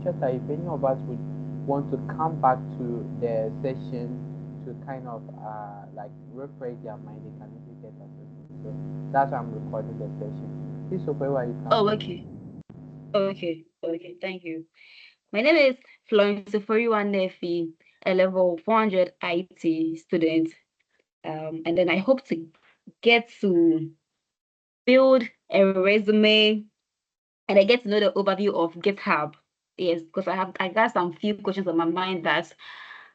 future time, if any of us would want to come back to the session to kind of like refresh their mind, they can easily get assistance. So that's why I'm recording the session. Please, so where you come Oh, from. okay. Okay. Thank you. My name is Florence Nefi, a level 400 IT student. And then I hope to get to build a resume and I get to know the overview of GitHub. Yes, because I got some few questions on my mind that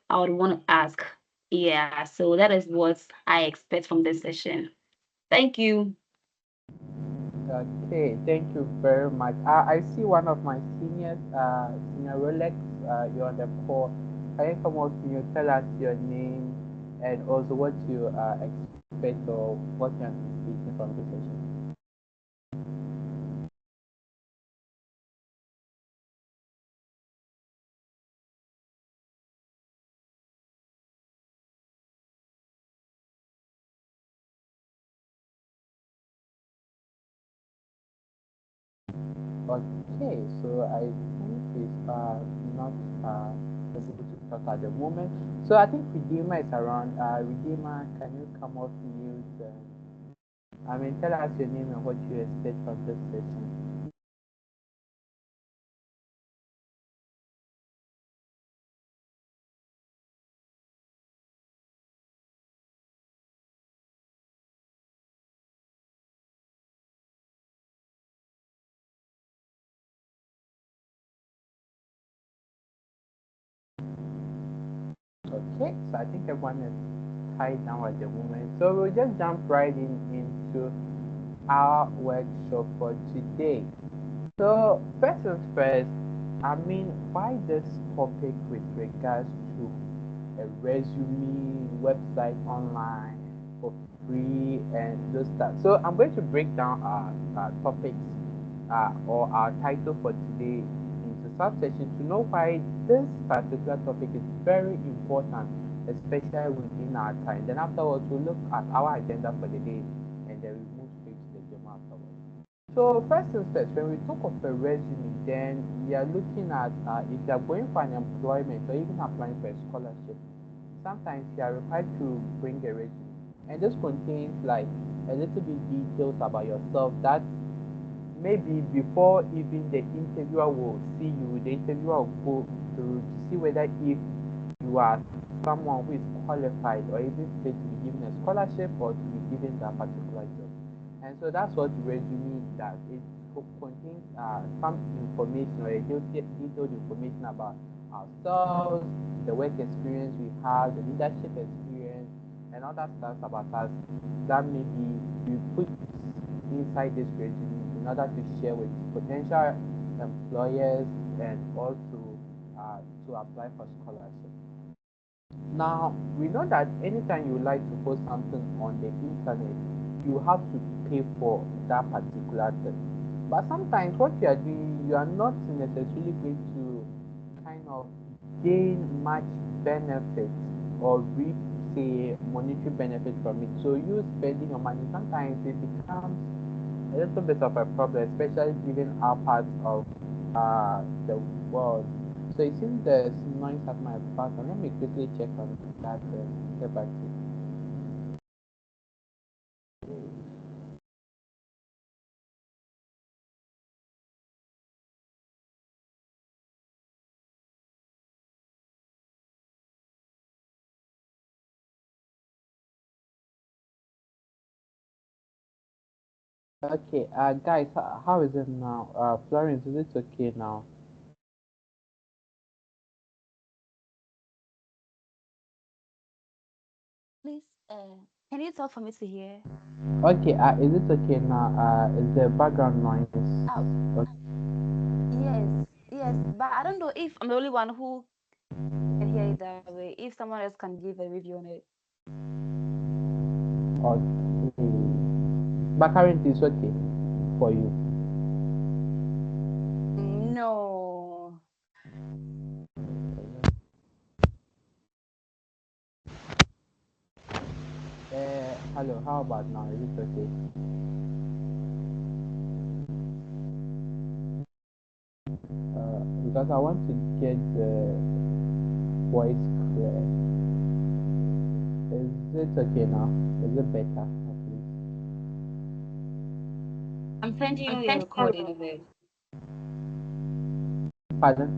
I would want to ask. Yeah, so that is what I expect from this session. Thank you. Okay, thank you very much. I see one of my seniors, Senior Rolex, you're on the call. Can you come up? Can you tell us your name and also what you expect or what you're anticipating from the session? Okay, so I think it's not able to talk at the moment. So I think Redeemer is around. Redeemer, can you come off mute? I mean, tell us your name and what you expect from this session. Okay, so I think everyone is tied down at the moment. So we'll just jump right into our workshop for today. So first things first, I mean, why this topic with regards to a resume, website online for free and those stuff. So I'm going to break down our topics or our title for today into subsections to know why this particular topic is very important, especially within our time. Then afterwards, we'll look at our agenda for the day and then we move straight to the demo afterwards. So first things first, when we talk of a resume, then we are looking at if you are going for an employment or even applying for a scholarship, sometimes you are required to bring a resume. And this contains like a little bit details about yourself that maybe before even the interviewer will see you, the interviewer will go through to see whether if you are someone who is qualified or even fit to be given a scholarship or to be given that particular job. And so that's what resume does. It contains some information or a detailed information about ourselves, the work experience we have, the leadership experience, and other stuff about us that maybe we put inside this resume in order to share with potential employers and also to apply for scholarship. Now, we know that anytime you like to post something on the internet, you have to pay for that particular thing. But sometimes what you are doing, you are not necessarily going to kind of gain much benefit or reap, say, monetary benefit from it. So you spending your money, sometimes it becomes a little bit of a problem, especially given our part of the world. So it seems there's noise at my background. Let me quickly check on that and get back to you. Okay, guys, how is it now? Florence, is it okay now? Please, can you talk for me to hear? Okay, is it okay now? Is the background noise? Oh, Okay. yes, yes, but I don't know if I'm the only one who can hear it that way. If someone else can give a review on it. Okay. But currently it's okay for you. No. Hello, how about now? Is it okay? because I want to get the voice clear. Is it okay now? Is it better at least? I'm sending you a recording of it. Pardon?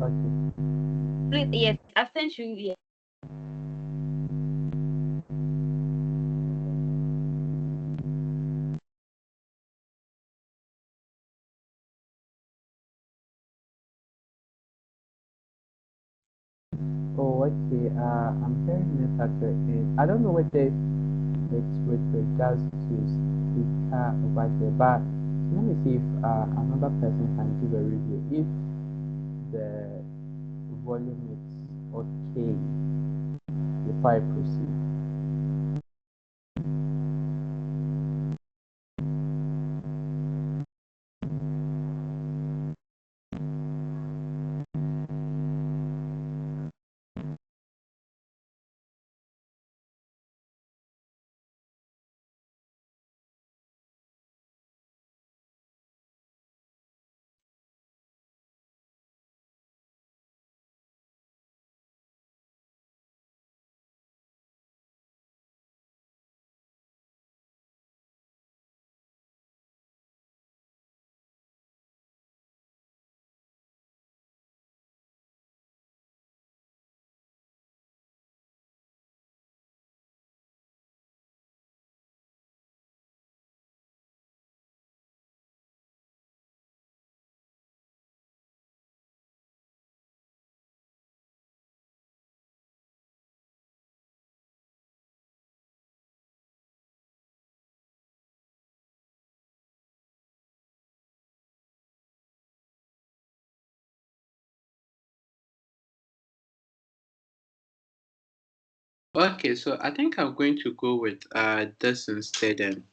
Okay. Please, yes, I've sent you. Yes. Oh, okay. I'm hearing it at the end. I don't know whether it's with regards to speaker over there, but let me see if another person can give a review. If the volume is okay before I proceed. Okay, so I think I'm going to go with this instead and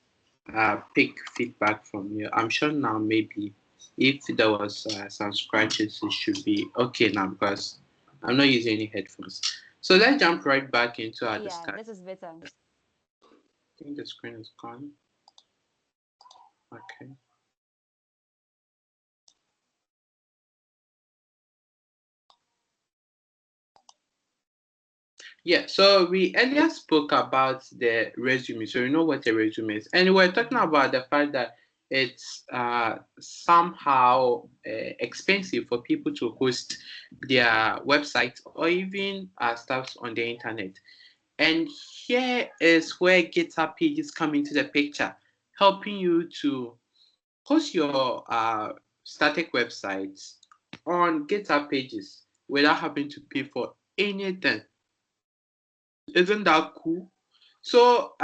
pick feedback from you. I'm sure now maybe if there was some scratches, it should be okay now because I'm not using any headphones. So let's jump right back into our Yeah, discussion. this is better. I think the screen is gone. Okay. Yeah, so we earlier spoke about the resume, so you know what a resume is, and we're talking about the fact that it's somehow expensive for people to host their website or even stuff on the internet. And here is where GitHub Pages come into the picture, helping you to host your static websites on GitHub Pages without having to pay for anything. Isn't that cool? So,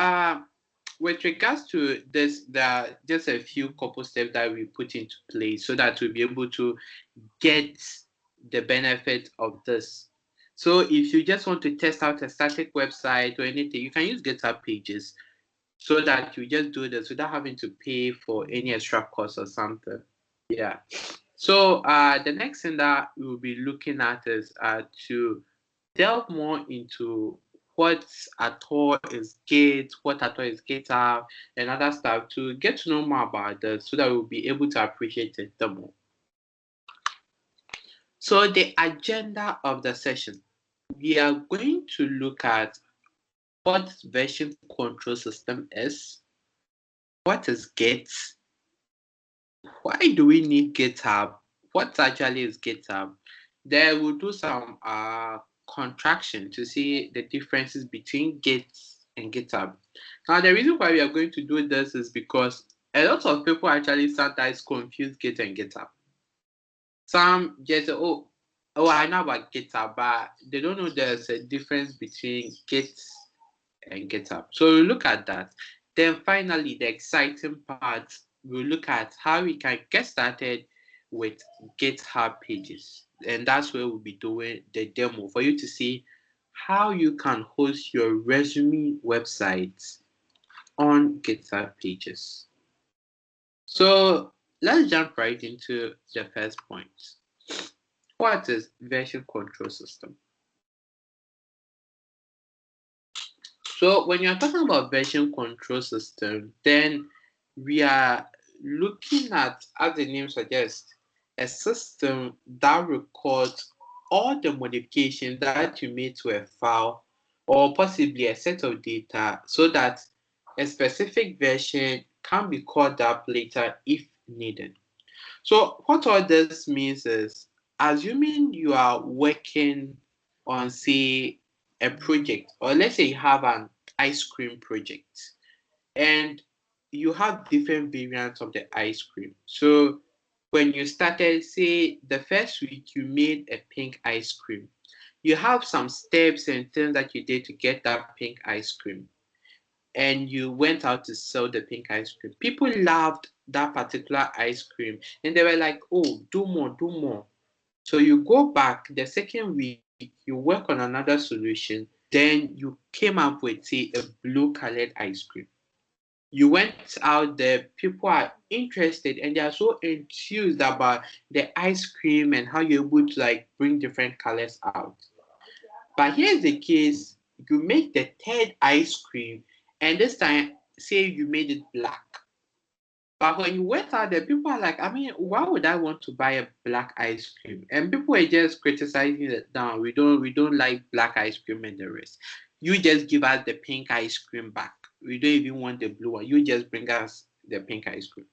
with regards to this, there are just a few couple steps that we put into place so that we'll be able to get the benefit of this. So, if you just want to test out a static website or anything, you can use GitHub Pages so that you just do this without having to pay for any extra cost or something. Yeah. So, the next thing that we'll be looking at is to delve more into what at all is Git, what at all is GitHub, and other stuff to get to know more about this so that we'll be able to appreciate it the more. So, the agenda of the session, we are going to look at what version control system is, what is Git, why do we need GitHub, what actually is GitHub. Then we'll do some contraction to see the differences between Git and GitHub. Now, the reason why we are going to do this is because a lot of people actually sometimes confuse Git and GitHub. Some just say, oh, I know about GitHub, but they don't know there's a difference between Git and GitHub. So we'll look at that. Then finally, the exciting part, we'll look at how we can get started with GitHub pages. And that's where we'll be doing the demo for you to see how you can host your resume website on GitHub pages. So let's jump right into the first point. What is version control system? So when you're talking about version control system, then we are looking at, as the name suggests, a system that records all the modifications that you made to a file or possibly a set of data so that a specific version can be called up later if needed. So what all this means is, assuming you are working on, say, a project, or let's say you have an ice cream project, and you have different variants of the ice cream. So when you started, say, the first week you made a pink ice cream, you have some steps and things that you did to get that pink ice cream, and you went out to sell the pink ice cream. People loved that particular ice cream and they were like, oh, do more, do more. So you go back the second week, you work on another solution, then you came up with, say, a blue colored ice cream. You went out there, people are interested and they are so enthused about the ice cream and how you're able to like bring different colors out. But here's the case, you make the third ice cream and this time say you made it black. But when you went out there, people are like, I mean, why would I want to buy a black ice cream? And people were just criticizing it down. We don't like black ice cream and the rest. You just give us the pink ice cream back. We don't even want the blue one. You just bring us the pink ice cream.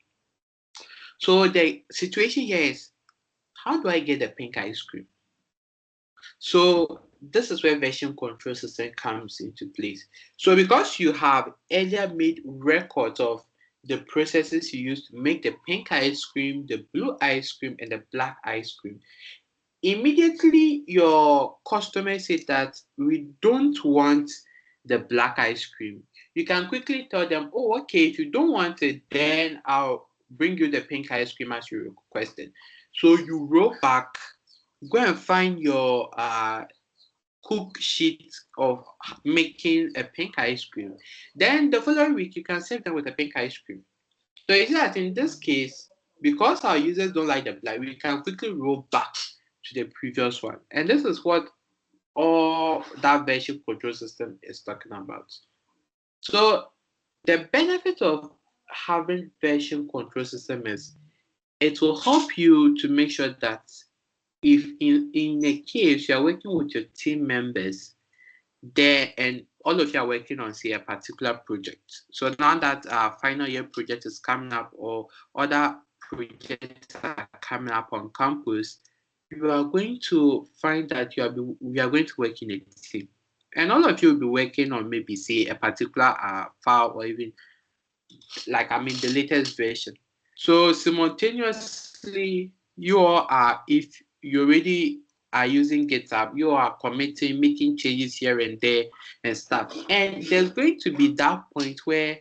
So the situation here is, how do I get the pink ice cream? So this is where version control system comes into place. So because you have earlier made records of the processes you used to make the pink ice cream, the blue ice cream, and the black ice cream, immediately your customer said that we don't want the black ice cream. You can quickly tell them, oh, okay, if you don't want it, then I'll bring you the pink ice cream as you requested. So you roll back, go and find your cook sheet of making a pink ice cream. Then the following week, you can serve them with a pink ice cream. So you see that in this case, because our users don't like the black, we can quickly roll back to the previous one. And this is what all that version control system is talking about. So the benefit of having version control system is it will help you to make sure that if in a case you are working with your team members there and all of you are working on, say, a particular project. So now that our final year project is coming up or other projects are coming up on campus, you are going to find that we are going to work in a team. And all of you will be working on maybe, say, a particular file or even like, I mean, the latest version. So simultaneously, you all are, if you already are using GitHub, you are committing, making changes here and there and stuff. And there's going to be that point where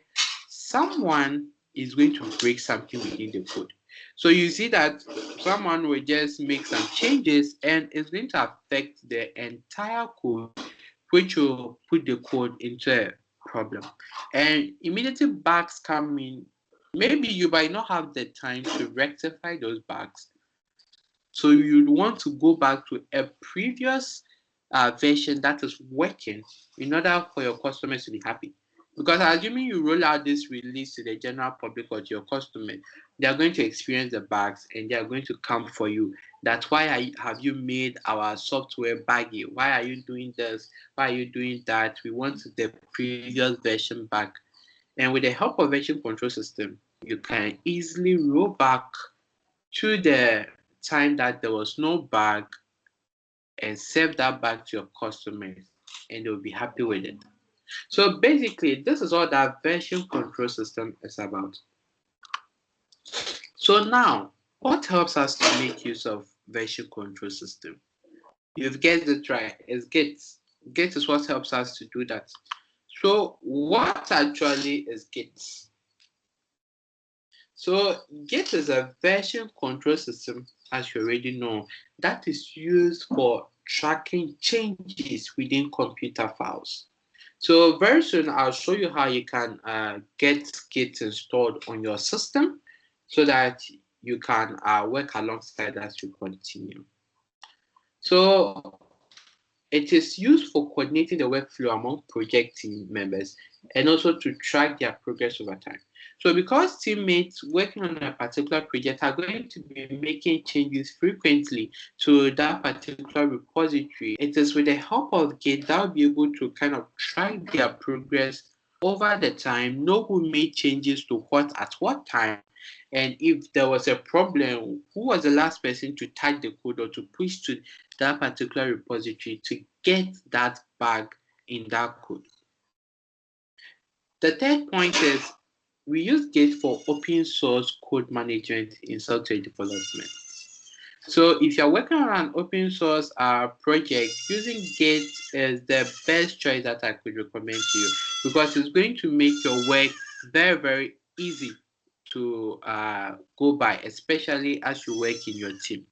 someone is going to break something within the code. So you see that someone will just make some changes and it's going to affect the entire code, which will put the code into a problem. And immediately bugs come in. Maybe you might not have the time to rectify those bugs. So you'd want to go back to a previous version that is working in order for your customers to be happy. Because assuming you roll out this release to the general public or to your customers, they are going to experience the bugs and they are going to come for you. That's why have you made our software buggy? Why are you doing this? Why are you doing that? We want the previous version back. And with the help of version control system, you can easily roll back to the time that there was no bug and serve that back to your customers and they'll be happy with it. So basically, this is all that version control system is about. So now, what helps us to make use of version control system? You've guessed it right, it's Git. Git is what helps us to do that. So what actually is Git? So Git is a version control system, as you already know, that is used for tracking changes within computer files. So very soon I'll show you how you can get Git installed on your system so that you can work alongside as you continue. So It is used for coordinating the workflow among project team members and also to track their progress over time. So because teammates working on a particular project are going to be making changes frequently to that particular repository, it is with the help of Git that will be able to kind of track their progress over the time, know who made changes to what at what time, and if there was a problem, who was the last person to type the code or to push to that particular repository to get that bug in that code. The third point is we use Git for open source code management in software development. So if you're working on an open source project, using Git is the best choice that I could recommend to you because it's going to make your work very, very easy to go by, especially as you work in your team.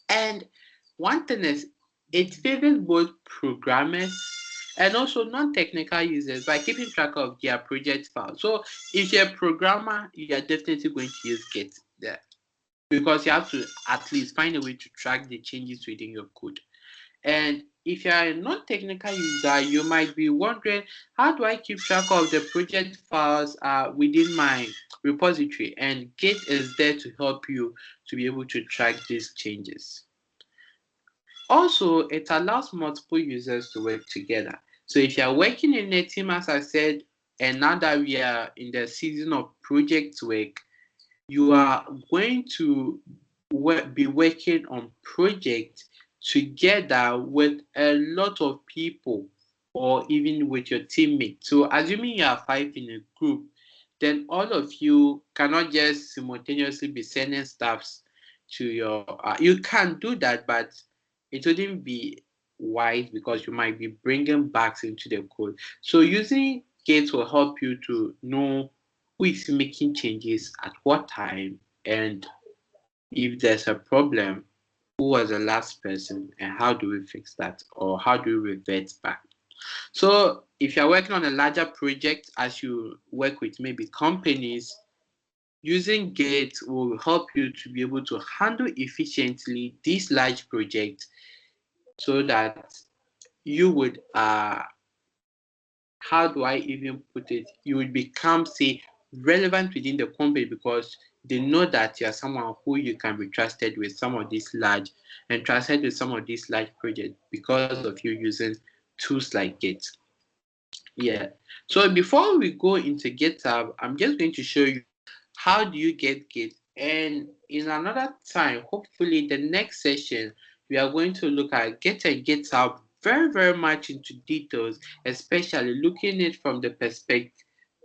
And one thing is, it favors both programmers and also non-technical users by keeping track of their project files. So if you're a programmer, you are definitely going to use Git there because you have to at least find a way to track the changes within your code. And if you are a non-technical user, you might be wondering, how do I keep track of the project files within my repository? And Git is there to help you to be able to track these changes. Also, it allows multiple users to work together. So if you are working in a team, as I said, and now that we are in the season of project work, you are going to be working on projects together with a lot of people or even with your teammates. So assuming you are 5 in a group, then all of you cannot just simultaneously be sending stuffs to your you can do that, but it wouldn't be wise because you might be bringing bugs into the code. So using Gates will help you to know who is making changes at what time, and if there's a problem, who was the last person and how do we fix that or how do we revert back. So if you're working on a larger project, as you work with maybe companies, using Git will help you to be able to handle efficiently these large projects so that you would how do I even put it? You would become, say, relevant within the company because they know that you are someone who you can be trusted with some of these large and trusted with some of these large projects because of you using tools like Git. Yeah. So before we go into GitHub, I'm just going to show you how do you get Git. And in another time, hopefully the next session, we are going to look at Git and GitHub very, very much into details, especially looking at it from the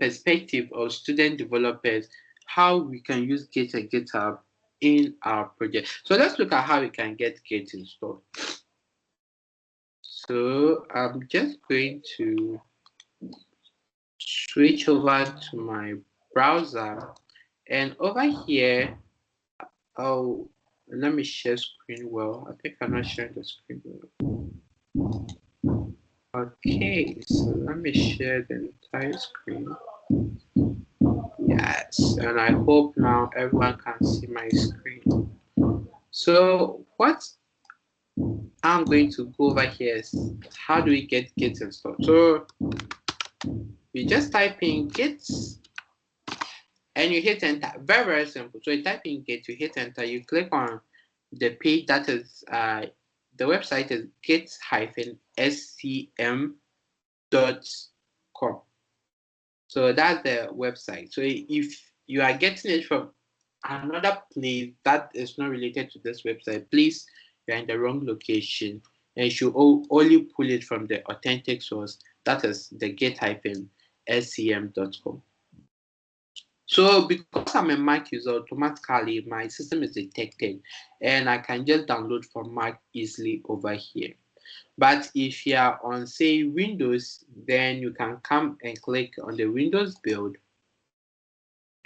perspective of student developers, how we can use Git and GitHub in our project. So let's look at how we can get Git installed. So I'm just going to switch over to my browser, and over here, oh, let me share screen well. I think I'm not sharing the screen well. Okay, so let me share the entire screen. Yes, and I hope now everyone can see my screen. So what I'm going to go over here is how do we get Git installed? So you just type in Git and you hit enter. Very, very simple. So you type in Git, you hit enter, you click on the page that is the website is git-scm.com. So that's the website. So if you are getting it from another place that is not related to this website, please, you're in the wrong location and you should only pull it from the authentic source, that is the git-scm.com. So because I'm a Mac user, automatically my system is detected and I can just download from Mac easily over here. But if you are on, say, Windows, then you can come and click on the Windows build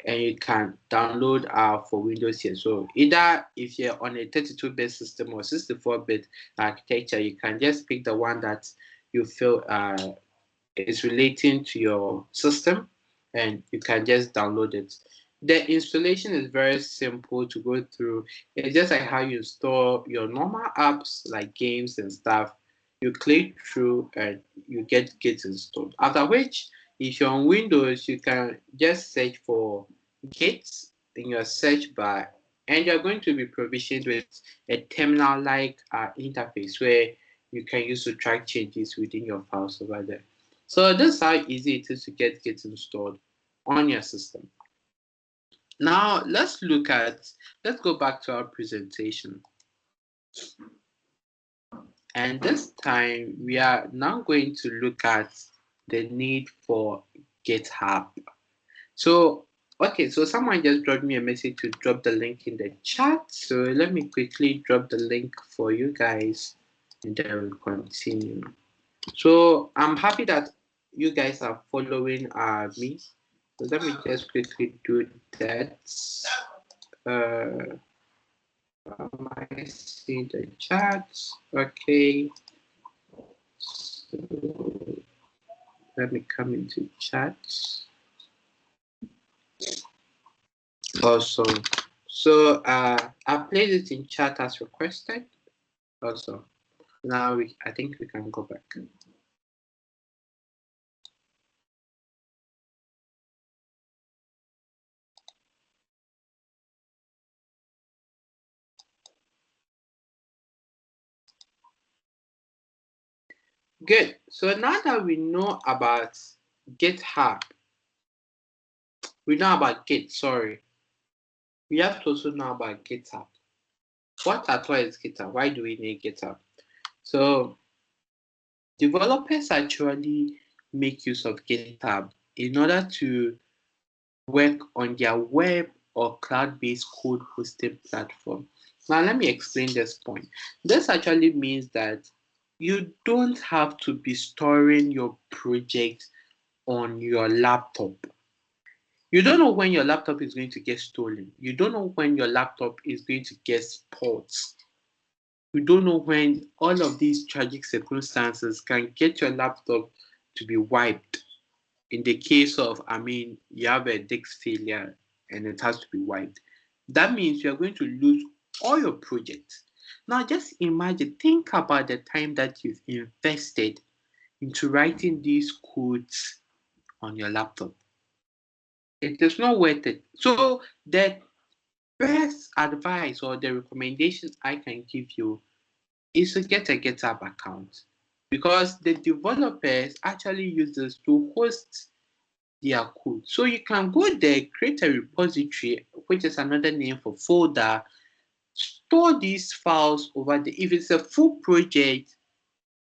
and you can download for Windows here. So either if you're on a 32-bit system or 64-bit architecture, you can just pick the one that you feel is relating to your system and you can just download it. The installation is very simple to go through. It's just like how you install your normal apps like games and stuff. you click through and you get Git installed. After which, if you're on Windows, you can just search for Git in your search bar, and you're going to be provisioned with a terminal-like interface where you can use to track changes within your files over there. So this is how easy it is to get Git installed on your system. Now let's go back to our presentation. And this time we are now going to look at the need for GitHub. So, okay, so someone just dropped me a message to drop the link in the chat. So let me quickly drop the link for you guys and then we'll continue. So I'm happy that you guys are following me. So let me just quickly do that. Am I seeing the chat? Okay. So let me come into chat. Awesome. So I placed it in chat as requested. Awesome. Now I think we can go back. Good. So now that we know about GitHub, we know about Git, sorry. We have to also know about GitHub. What at all is GitHub? Why do we need GitHub? So developers actually make use of GitHub in order to work on their web or cloud-based code hosting platform. Now, let me explain this point. This actually means that you don't have to be storing your project on your laptop. You don't know when your laptop is going to get stolen. You don't know when your laptop is going to get spoiled. You don't know when all of these tragic circumstances can get your laptop to be wiped. In the case of, you have a disk failure and it has to be wiped. That means you are going to lose all your projects. Now just imagine, think about the time that you've invested into writing these codes on your laptop. It is not worth it. So the best advice or the recommendation I can give you is to get a GitHub account, because the developers actually use this to host their code. So you can go there, create a repository, which is another name for folder, store these files over there. If it's a full project,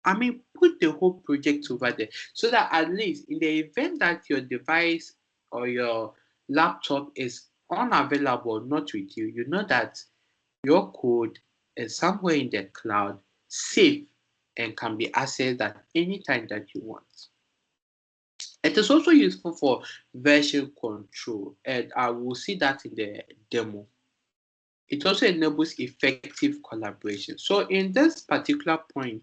put the whole project over there so that at least in the event that your device or your laptop is unavailable, not with you, you know that your code is somewhere in the cloud, safe, and can be accessed at any time that you want. It is also useful for version control, and I will see that in the demo. It also enables effective collaboration. So in this particular point,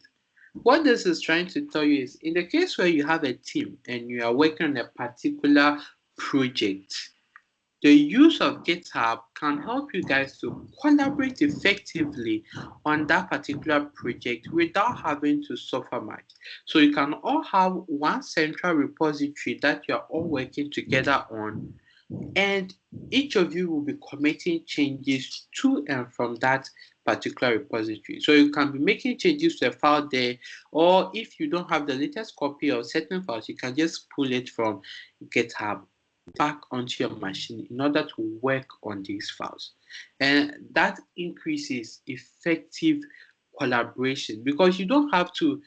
what this is trying to tell you is, in the case where you have a team and you are working on a particular project, the use of GitHub can help you guys to collaborate effectively on that particular project without having to suffer much. So you can all have one central repository that you're all working together on, and each of you will be committing changes to and from that particular repository. So you can be making changes to a file there, or if you don't have the latest copy of certain files, you can just pull it from GitHub back onto your machine in order to work on these files. And that increases effective collaboration, because you don't have to,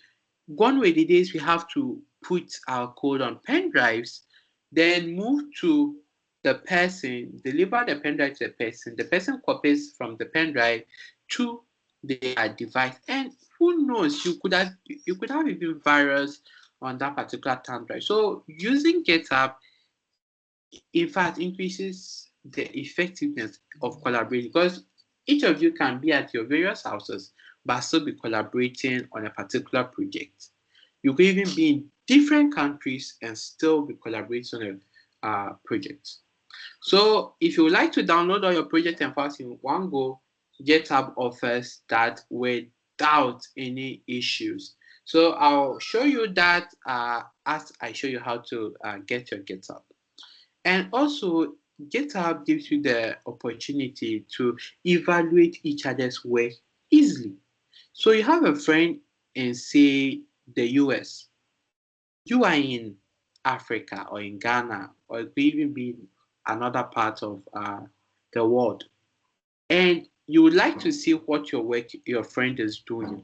gone were the days we have to put our code on pen drives, then move to the person, deliver the pen drive to the person copies from the pen drive to their device, and who knows, you could have even virus on that particular thumb drive. So using GitHub, in fact, increases the effectiveness of collaborating, because each of you can be at your various houses but still be collaborating on a particular project. You could even be in different countries and still be collaborating on a project. So if you would like to download all your project and files in one go, GitHub offers that without any issues. So I'll show you that as I show you how to get your GitHub. And also, GitHub gives you the opportunity to evaluate each other's work easily. So you have a friend in, say, the US. You are in Africa or in Ghana, or it could even be another part of the world, and you would like to see what your friend is doing.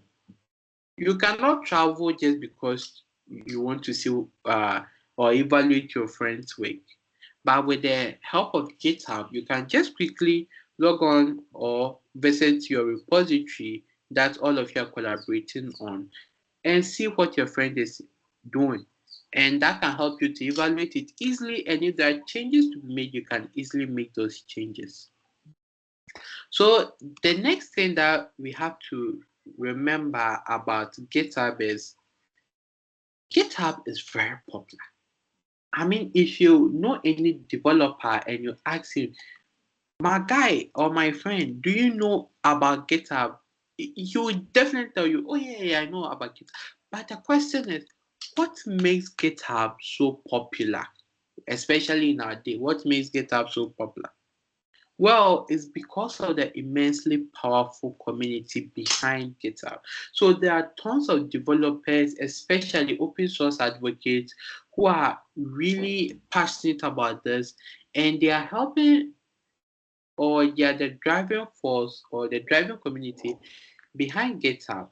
You cannot travel just because you want to see or evaluate your friend's work. But with the help of GitHub, you can just quickly log on or visit your repository that all of you are collaborating on and see what your friend is doing. And that can help you to evaluate it easily. And if there are changes to be made, you can easily make those changes. So the next thing that we have to remember about GitHub is GitHub is very popular. I mean, if you know any developer and you ask him, my guy or my friend, do you know about GitHub? He will definitely tell you, oh yeah, I know about GitHub. But the question is, what makes GitHub so popular? Especially in our day, what makes GitHub so popular? Well, it's because of the immensely powerful community behind GitHub. So there are tons of developers, especially open source advocates, who are really passionate about this, and they are helping, or they are the driving force or the driving community behind GitHub.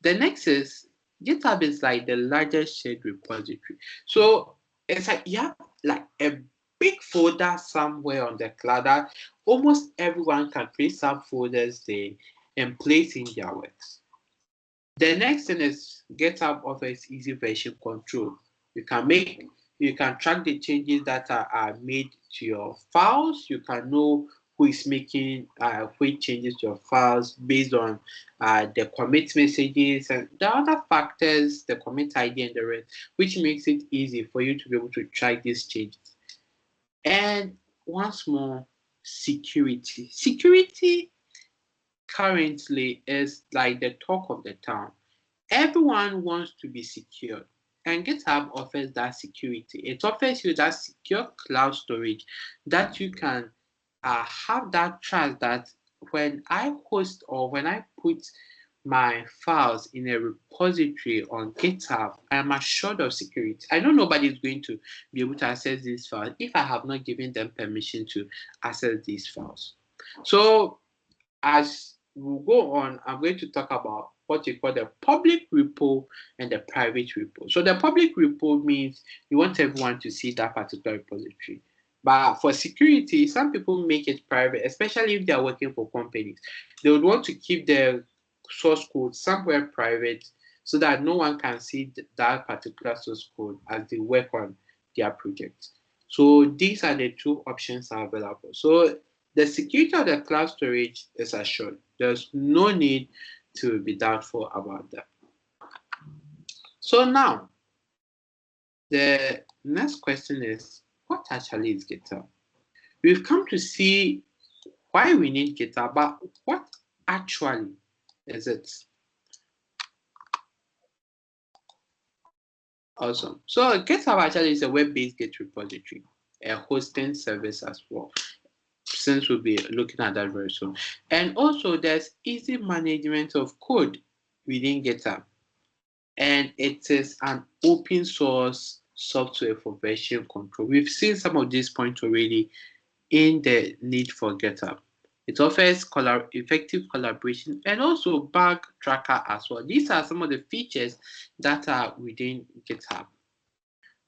The next is GitHub is like the largest shared repository. So it's like you have like a big folder somewhere on the cloud that almost everyone can create subfolders there and place in their works. The next thing is GitHub offers easy version control. You can make you can track the changes that are made to your files. You can know who is making which changes to your files based on the commit messages and the other factors, the commit ID and the rest, which makes it easy for you to be able to track these changes. And once more, security. Security currently is like the talk of the town. Everyone wants to be secure, and GitHub offers that security. It offers you that secure cloud storage that you can have that trust that when I host or when I put my files in a repository on GitHub, I am assured of security. I know nobody is going to be able to access these files if I have not given them permission to access these files. So as we go on, I'm going to talk about what you call the public repo and the private repo. So the public repo means you want everyone to see that particular repository. But for security, some people make it private, especially if they are working for companies. They would want to keep their source code somewhere private so that no one can see that particular source code as they work on their project. So these are the two options available. So the security of the cloud storage is assured. There's no need to be doubtful about that. So now, the next question is, what actually is GitHub? We've come to see why we need GitHub, but what actually is it? Awesome. So GitHub actually is a web-based Git repository, a hosting service as well, since we'll be looking at that very soon. And also there's easy management of code within GitHub. And it is an open source software for version control. We've seen some of these points already in the need for GitHub. It offers effective collaboration and also bug tracker as well. These are some of the features that are within GitHub.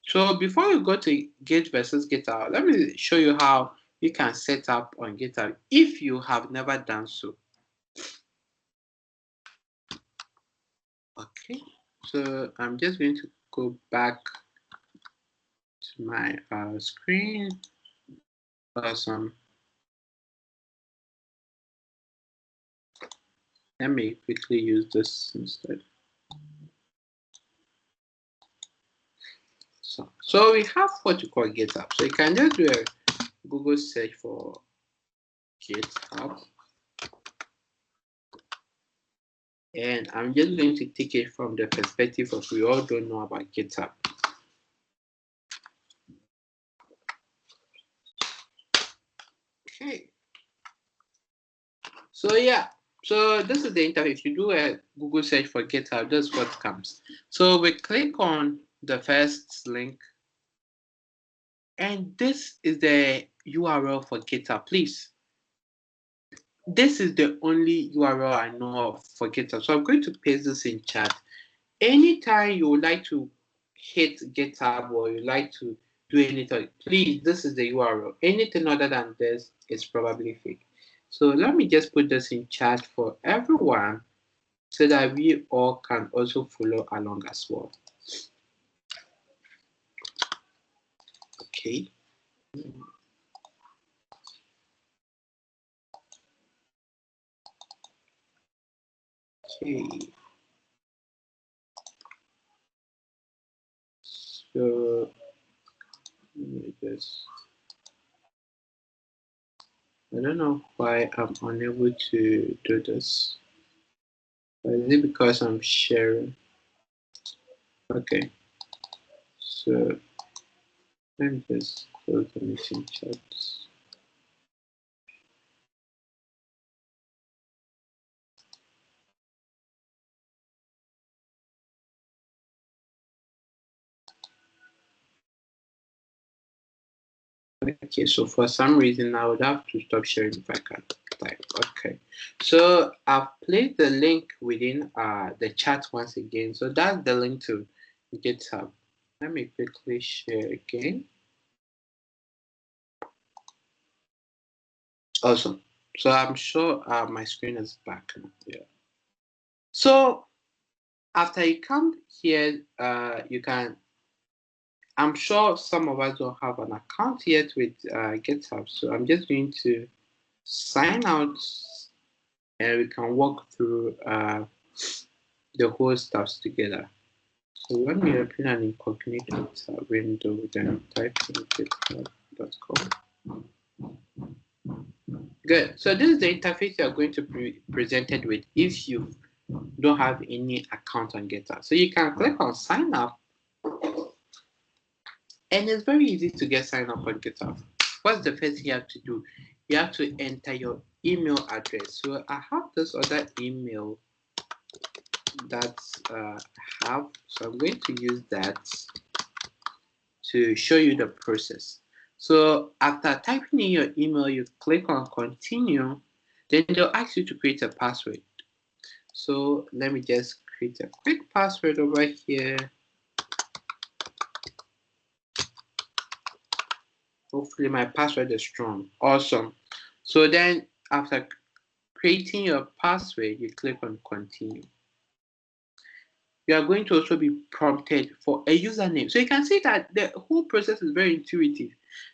So before you go to Git versus GitHub, let me show you how you can set up on GitHub if you have never done so. Okay, so I'm just going to go back to my screen. Awesome. Let me quickly use this instead. So we have what you call GitHub. So you can just do a Google search for GitHub. And I'm just going to take it from the perspective of we all don't know about GitHub. Okay. So yeah, so this is the interface. If you do a Google search for GitHub, this is what comes. So we click on the first link, and this is the URL for GitHub. Please, this is the only URL I know of for GitHub. So I'm going to paste this in chat. Anytime you would like to hit GitHub or you like to do anything, please, this is the URL. Anything other than this is probably fake. So let me just put this in chat for everyone so that we all can also follow along as well. Okay. Okay. So let me just, I don't know why I'm unable to do this. Is it because I'm sharing? Okay. So let me just close the meeting chat. Okay, so for some reason I would have to stop sharing if I can type. Okay, so I've placed the link within the chat once again. So that's the link to GitHub. Let me quickly share again. Awesome. So I'm sure my screen is back. Yeah. So after you come here, you can. I'm sure some of us don't have an account yet with GitHub, so I'm just going to sign out and we can walk through the whole stuff together. So let me open an incognito window, then type in github.com. Good. So this is the interface you are going to be presented with if you don't have any account on GitHub. So you can click on sign up, and it's very easy to get signed up on GitHub. What's the first thing you have to do? You have to enter your email address. So I have this other email that I have, so I'm going to use that to show you the process. So after typing in your email, you click on continue, then they'll ask you to create a password. So let me just create a quick password over here. Hopefully my password is strong. Awesome. So then after creating your password, you click on continue. You are going to also be prompted for a username. So you can see that the whole process is very intuitive.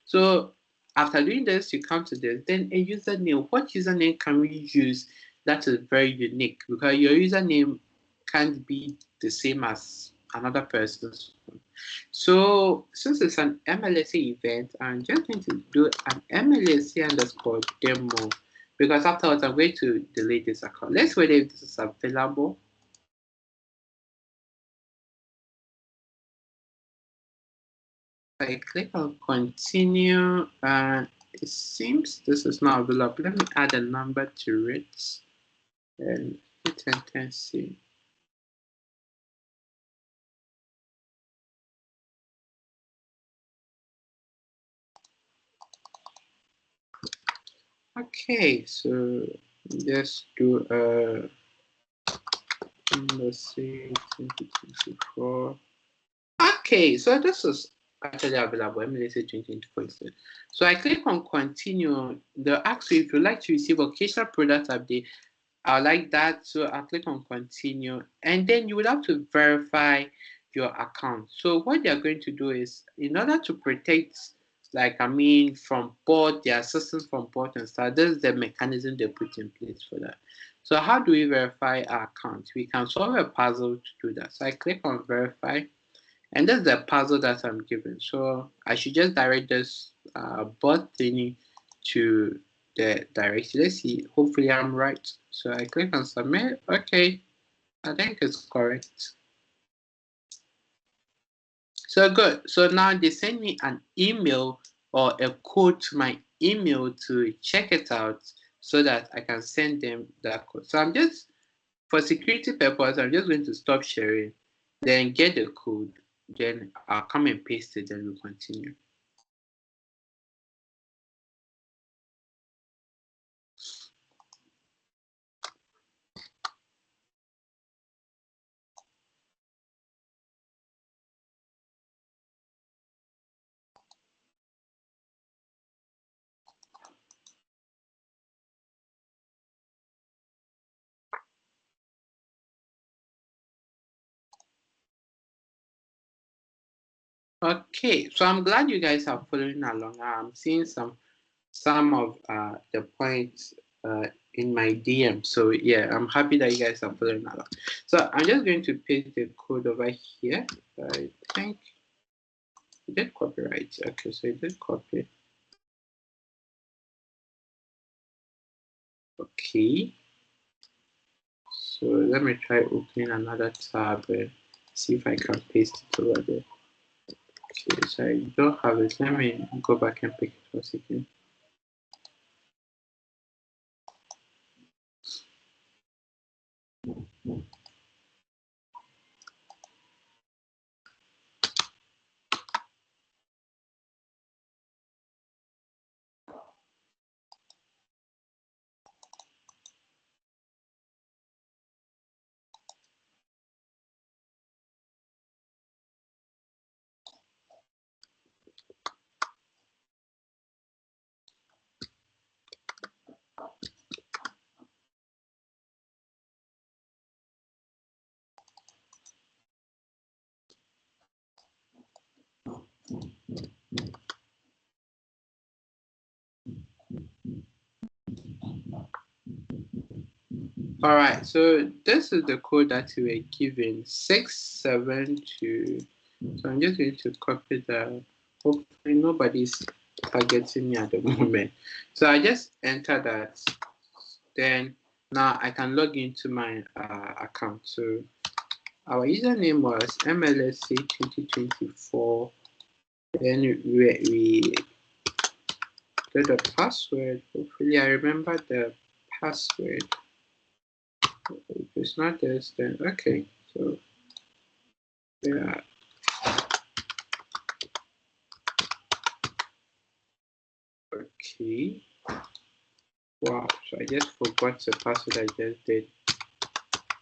So after doing this, you come to this, then a username. What username can we use that is very unique? Because your username can't be the same as another person's. So since it's an MLSA event, I'm just going to do an MLSA underscore demo because afterwards I'm going to delete this account. Let's wait if this is available. I click on continue and it seems this is not available. Let me add a number to it and hit enter and see. Okay, so let's do let's see 2024. Okay, so this is actually available. Let me say 2024 instead. So I click on continue. They'll ask you if you'd like to receive occasional product update. I like that. So I'll click on continue. And then you will have to verify your account. So what they're going to do is, in order to protect, from bot, their systems from bot and stuff, this is the mechanism they put in place for that. So how do we verify our account? We can solve a puzzle to do that. So I click on verify. And that's the puzzle that I'm given. So I should just direct this bot thingy to the direction. Let's see. Hopefully I'm right. So I click on submit. Okay. I think it's correct. So good. So now they send me an email or a code to my email to check it out so that I can send them that code. So I'm just, for security purpose, I'm just going to stop sharing, then get the code, then I'll come and paste it, then we'll continue. Okay, so I'm glad you guys are following along. I'm seeing some of the points in my DM. So yeah, I'm happy that you guys are following along. So I'm just going to paste the code over here. I think it did copyright. Okay, so it did copy. Okay. So let me try opening another tab and see if I can paste it over there. Okay, so I don't have it. Let me go back and pick it for a second. All right, so this is the code that we were given 672. So I'm just going to copy the. Hopefully nobody's targeting me at the moment. So I just enter that. Then now I can log into my account. So our username was MLSC 2024. Then we did the password. Hopefully I remember the password. If it's not this, then okay. So yeah. Okay. Wow. So I just forgot the password I just did.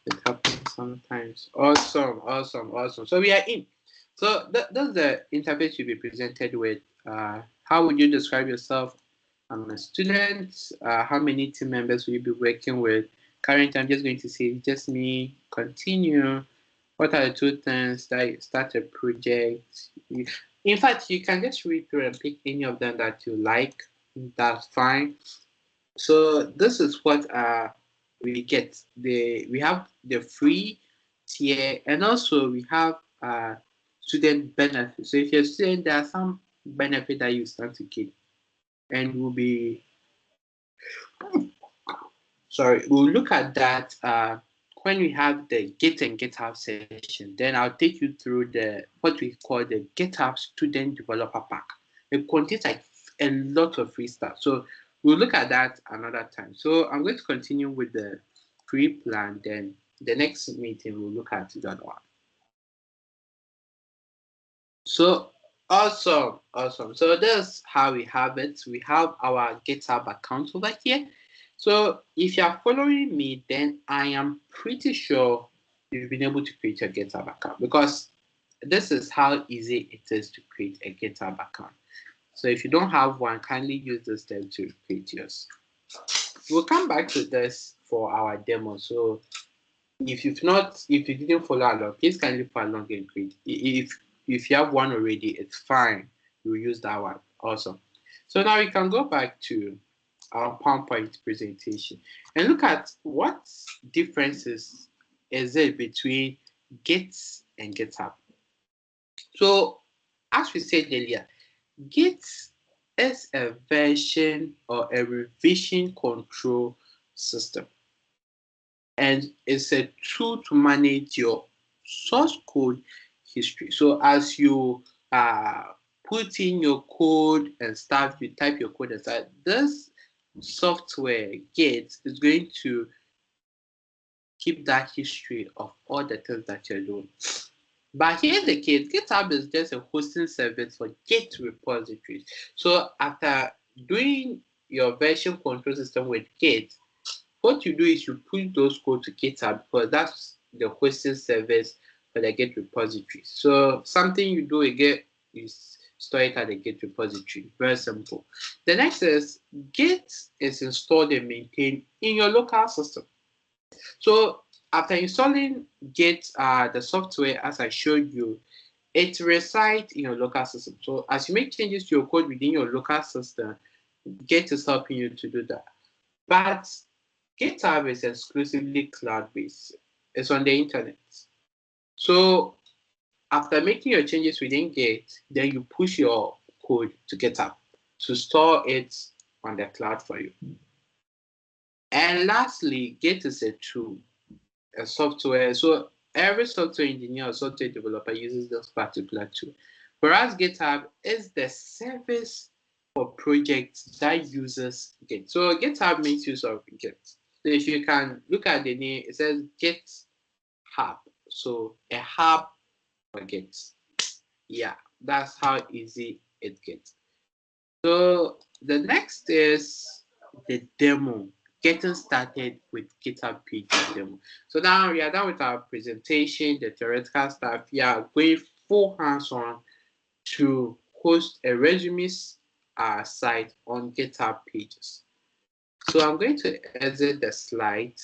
It happens sometimes. Awesome, awesome, awesome. So we are in. So that's the interface you'll be presented with. How would you describe yourself? I'm a student. How many team members will you be working with? Currently, I'm just going to say just me. Continue. What are the two things that start a project? In fact, you can just read through and pick any of them that you like. That's fine. So this is what we get. We have the free tier, and also we have student benefits. So if you're a student, there are some benefit that you stand to get, and we'll look at that when we have the Get and GitHub session. Then I'll take you through the what we call the GitHub Student Developer Pack. It contains like a lot of free stuff. So we'll look at that another time. So I'm going to continue with the free plan. Then the next meeting we'll look at the other one. So awesome, awesome. So that's how we have it. We have our GitHub account over here. So if you are following me, then I am pretty sure you've been able to create a GitHub account because this is how easy it is to create a GitHub account. So if you don't have one, kindly use this step to create yours. We'll come back to this for our demo. So if you didn't follow along, please kindly follow along and create. If you have one already, it's fine. You'll use that one. Awesome. So now we can go back to our PowerPoint presentation and look at what differences is it between Git and GitHub. So as we said earlier, Git is a version or a revision control system. and it's a tool to manage your source code history. So as you put in your code and stuff, you type your code and stuff, this software Git is going to keep that history of all the things that you're doing. But here's the case, GitHub is just a hosting service for Git repositories. So after doing your version control system with Git, what you do is you push those code to GitHub because that's the hosting service for the Git repository. So something you do again is store it at the Git repository. Very simple. The next is Git is installed and maintained in your local system. So after installing Git, the software as I showed you, it resides in your local system. So as you make changes to your code within your local system, Git is helping you to do that. But GitHub is exclusively cloud-based. It's on the internet. So after making your changes within Git, then you push your code to GitHub to store it on the cloud for you. And lastly, Git is a tool, a software. So every software engineer or software developer uses this particular tool. Whereas GitHub is the service for projects that uses Git. So GitHub makes use of Git. So if you can look at the name, it says GitHub. So a hub for Git. Yeah, that's how easy it gets. So the next is the demo. Getting started with GitHub Pages demo. So now we are done with our presentation, the theoretical stuff. We are going full hands-on to host a resume site on GitHub Pages. So I'm going to exit the slide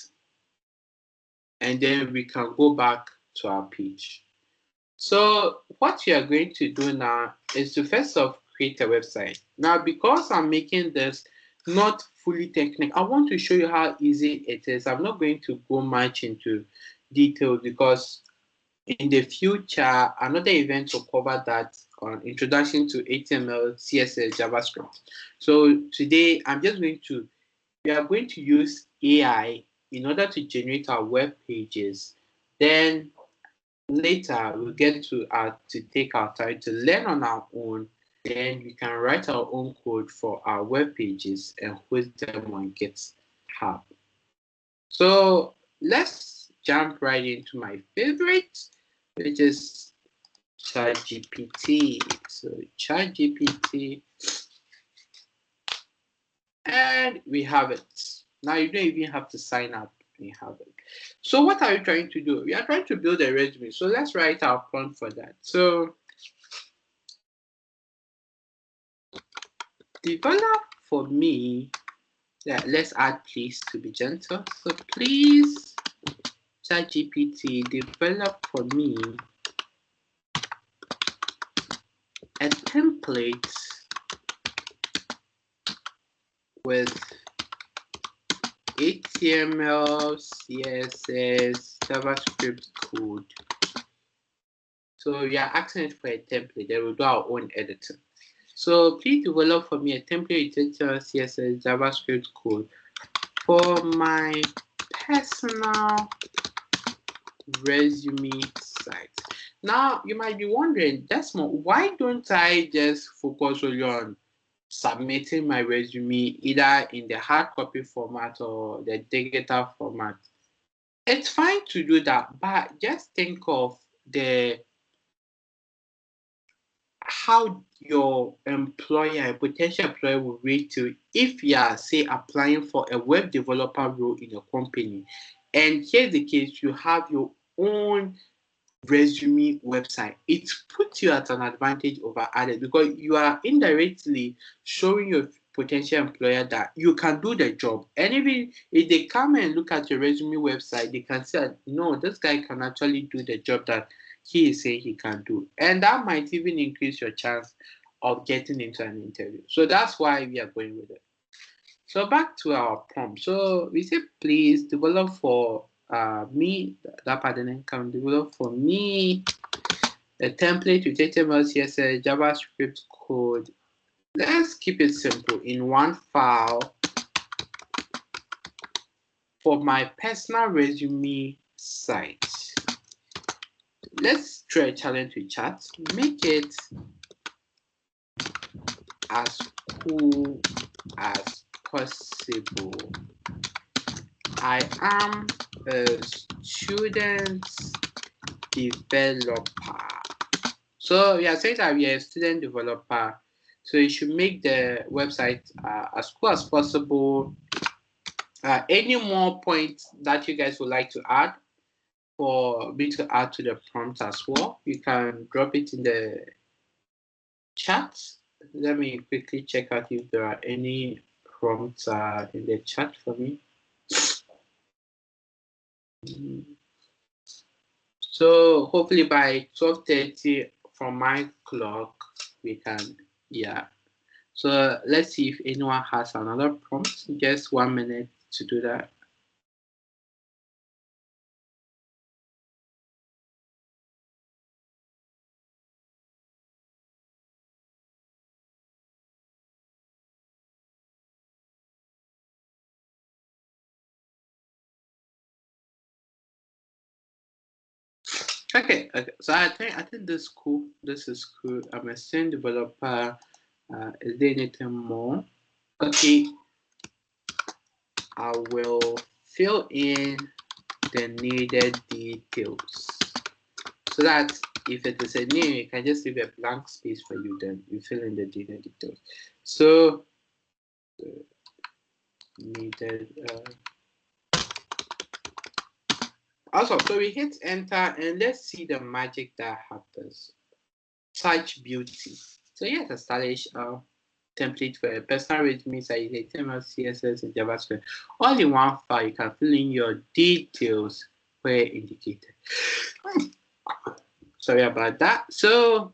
and then we can go back to our page. So what we are going to do now is to first off create a website. Now, because I'm making this not fully technical, I want to show you how easy it is. I'm not going to go much into detail because in the future, another event will cover that on introduction to HTML, CSS, JavaScript. So today, we are going to use AI in order to generate our web pages. Then later, we'll get to take our time to learn on our own. Then we can write our own code for our web pages and host them on GitHub. So let's jump right into my favorite, which is ChatGPT. So ChatGPT, and we have it. Now you don't even have to sign up. We have it. So what are we trying to do? We are trying to build a resume. So let's write our prompt for that. So develop for me. Yeah, let's add please to be gentle. So please, ChatGPT, develop for me a template with HTML, CSS, JavaScript code. So we are asking it for a template, then we'll do our own editing. So please develop for me a template with HTML, CSS, JavaScript code for my personal resume site. Now you might be wondering, Desmond, why don't I just focus only on submitting my resume either in the hard copy format or the digital format? It's fine to do that, but just think of how your employer, potential employer, will rate you if you are, say, applying for a web developer role in a company. And here's the case, you have your own resume website. It puts you at an advantage over others because you are indirectly showing your potential employer that you can do the job. And even if they come and look at your resume website, they can say, no, this guy can actually do the job that he is saying he can do. And that might even increase your chance of getting into an interview. So that's why we are going with it. So back to our prompt. So we say, please develop for me, that partner can develop for me a template with HTML, CSS, JavaScript code. Let's keep it simple in one file for my personal resume site, let's try a challenge with chat. Make it as cool as possible. I am a student developer. So we are saying that we are a student developer. So you should make the website as cool as possible. Any more points that you guys would like to add for me to add to the prompt as well, you can drop it in the chat. Let me quickly check out if there are any prompts in the chat for me. So hopefully by 12:30 from my clock, we can, yeah. So let's see if anyone has another prompt. Just 1 minute to do that. Okay. So I think this is cool. This is cool. I'm a student developer. Is there anything more? Okay. I will fill in the needed details so that if it is a name, you can just leave a blank space for you. Then you fill in the needed details. So needed. Also, so we hit enter and let's see the magic that happens. Such beauty. So here's a stylish template for a personal resume site, HTML, CSS, and JavaScript. All in one file, you can fill in your details where indicated. Sorry about that. So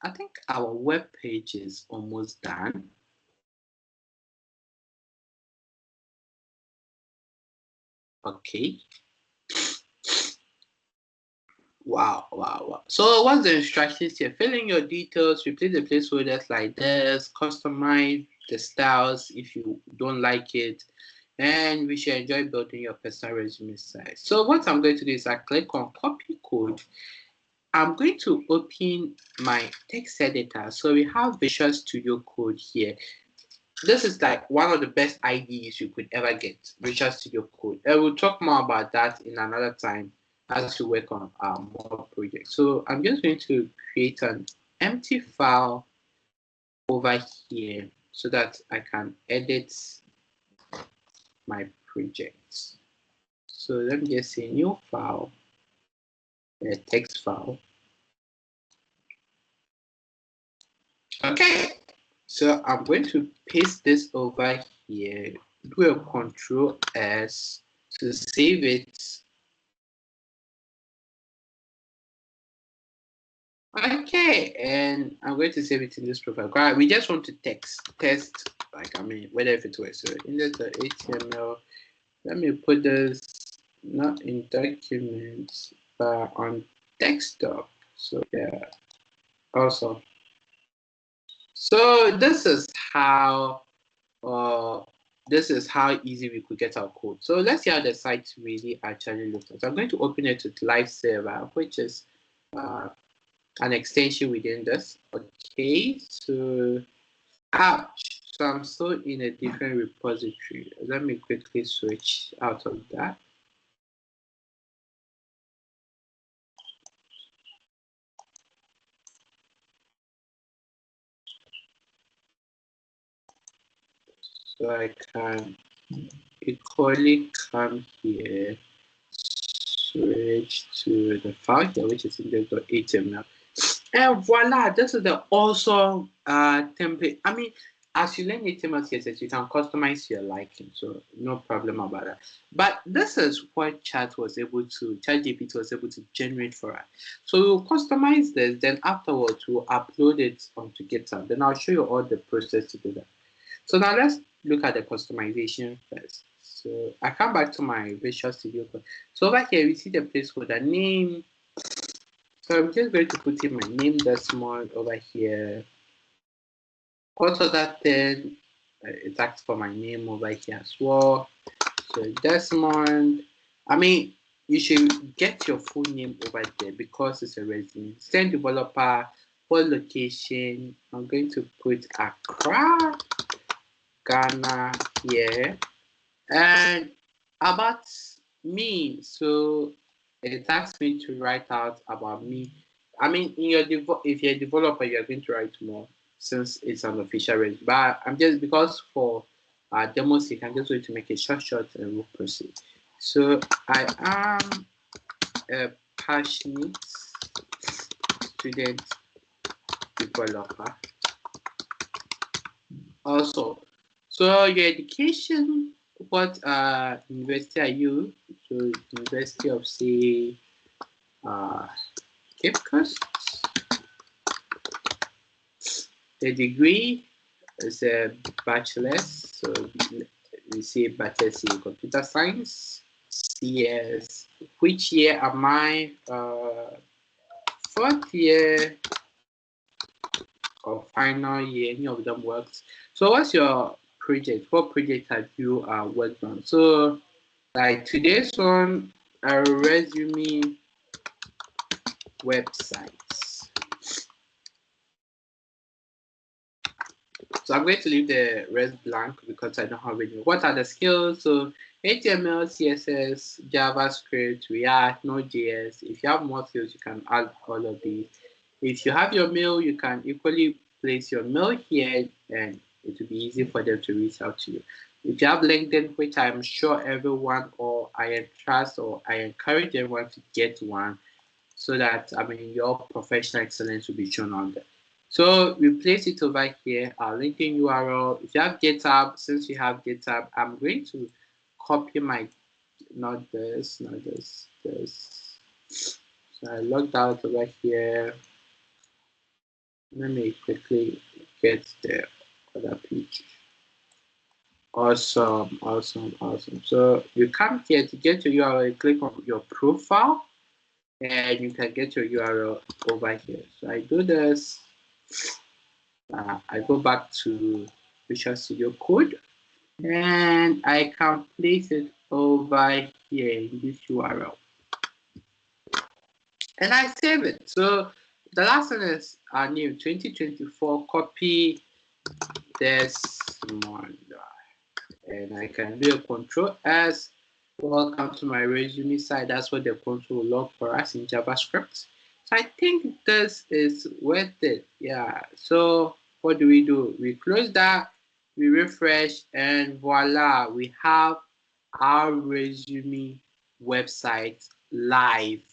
I think our web page is almost done. Okay. Wow. So what's the instructions here? Fill in your details, replace the placeholders like this, customize the styles if you don't like it, and we should enjoy building your personal resume site. So what I'm going to do is I click on copy code. I'm going to open my text editor. So we have Visual Studio Code here. This is like one of the best IDEs you could ever get, Visual Studio Code. And we'll talk more about that in another time as we work on more projects. So I'm just going to create an empty file over here so that I can edit my project. So let me just say new file, a text file. Okay, so I'm going to paste this over here, do a Control S to save it. Okay, and I'm going to save it in this profile. We just want to test, like, whether if it works. So in the HTML, let me put this not in documents, but on desktop. So yeah, also. So this is how easy we could get our code. So let's see how the site really actually looks like. So I'm going to open it with live server, which is an extension within this. Okay, so ouch. So I'm still in a different repository. Let me quickly switch out of that. So I can equally come here, switch to the file here, which is index.html. And voila, this is the awesome template. As you learn HTML, CSS, you can customize your liking, so no problem about that. But this is what ChatGPT was able to generate for us. So we'll customize this, then afterwards we'll upload it onto GitHub. Then I'll show you all the process to do that. So now let's look at the customization first. So I come back to my Visual Studio Code. So over here, we see the placeholder name. So I'm just going to put in my name decimal over here. Also that then it asks for my name over here as well. So Desmond, I mean, you should get your full name over there because it's a resume. Send developer, what location. I'm going to put Accra, Ghana here. And about me, so it asks me to write out about me. I mean, in your if you're a developer, you're going to write more since it's an official resume. But I'm just because for demos, you can just going to make it short, and we'll proceed. So I am a passionate student developer. Also, so your education, what university are you? So University of say Cape Coast. The degree is a bachelor's, so we say bachelor's in computer science. CS. Which year am I? Fourth year or final year, any of them works. So what's your project? What project have you worked on? So like today's one, a resume websites. So I'm going to leave the rest blank because I don't have any. What are the skills? So HTML, CSS, JavaScript, React, Node.js. If you have more skills, you can add all of these. If you have your mail, you can equally place your mail here and it will be easy for them to reach out to you. If you have LinkedIn, which I'm sure everyone or I trust or I encourage everyone to get one so that your professional excellence will be shown on there. So we place it over here, our LinkedIn URL. If you have GitHub, since you have GitHub, I'm going to copy my not this. So I logged out over here. Let me quickly get the other page. Awesome. So you come here to get your URL, click on your profile, and you can get your URL over here. So I do this. I go back to Visual Studio Code, and I can place it over here in this URL. And I save it. So the last one is our new 2024 copy this one. And I can do a Control S. Welcome to my resume site. That's what the control will log for us in JavaScript. So I think this is worth it. Yeah. So what do? We close that, we refresh, and voila, we have our resume website live.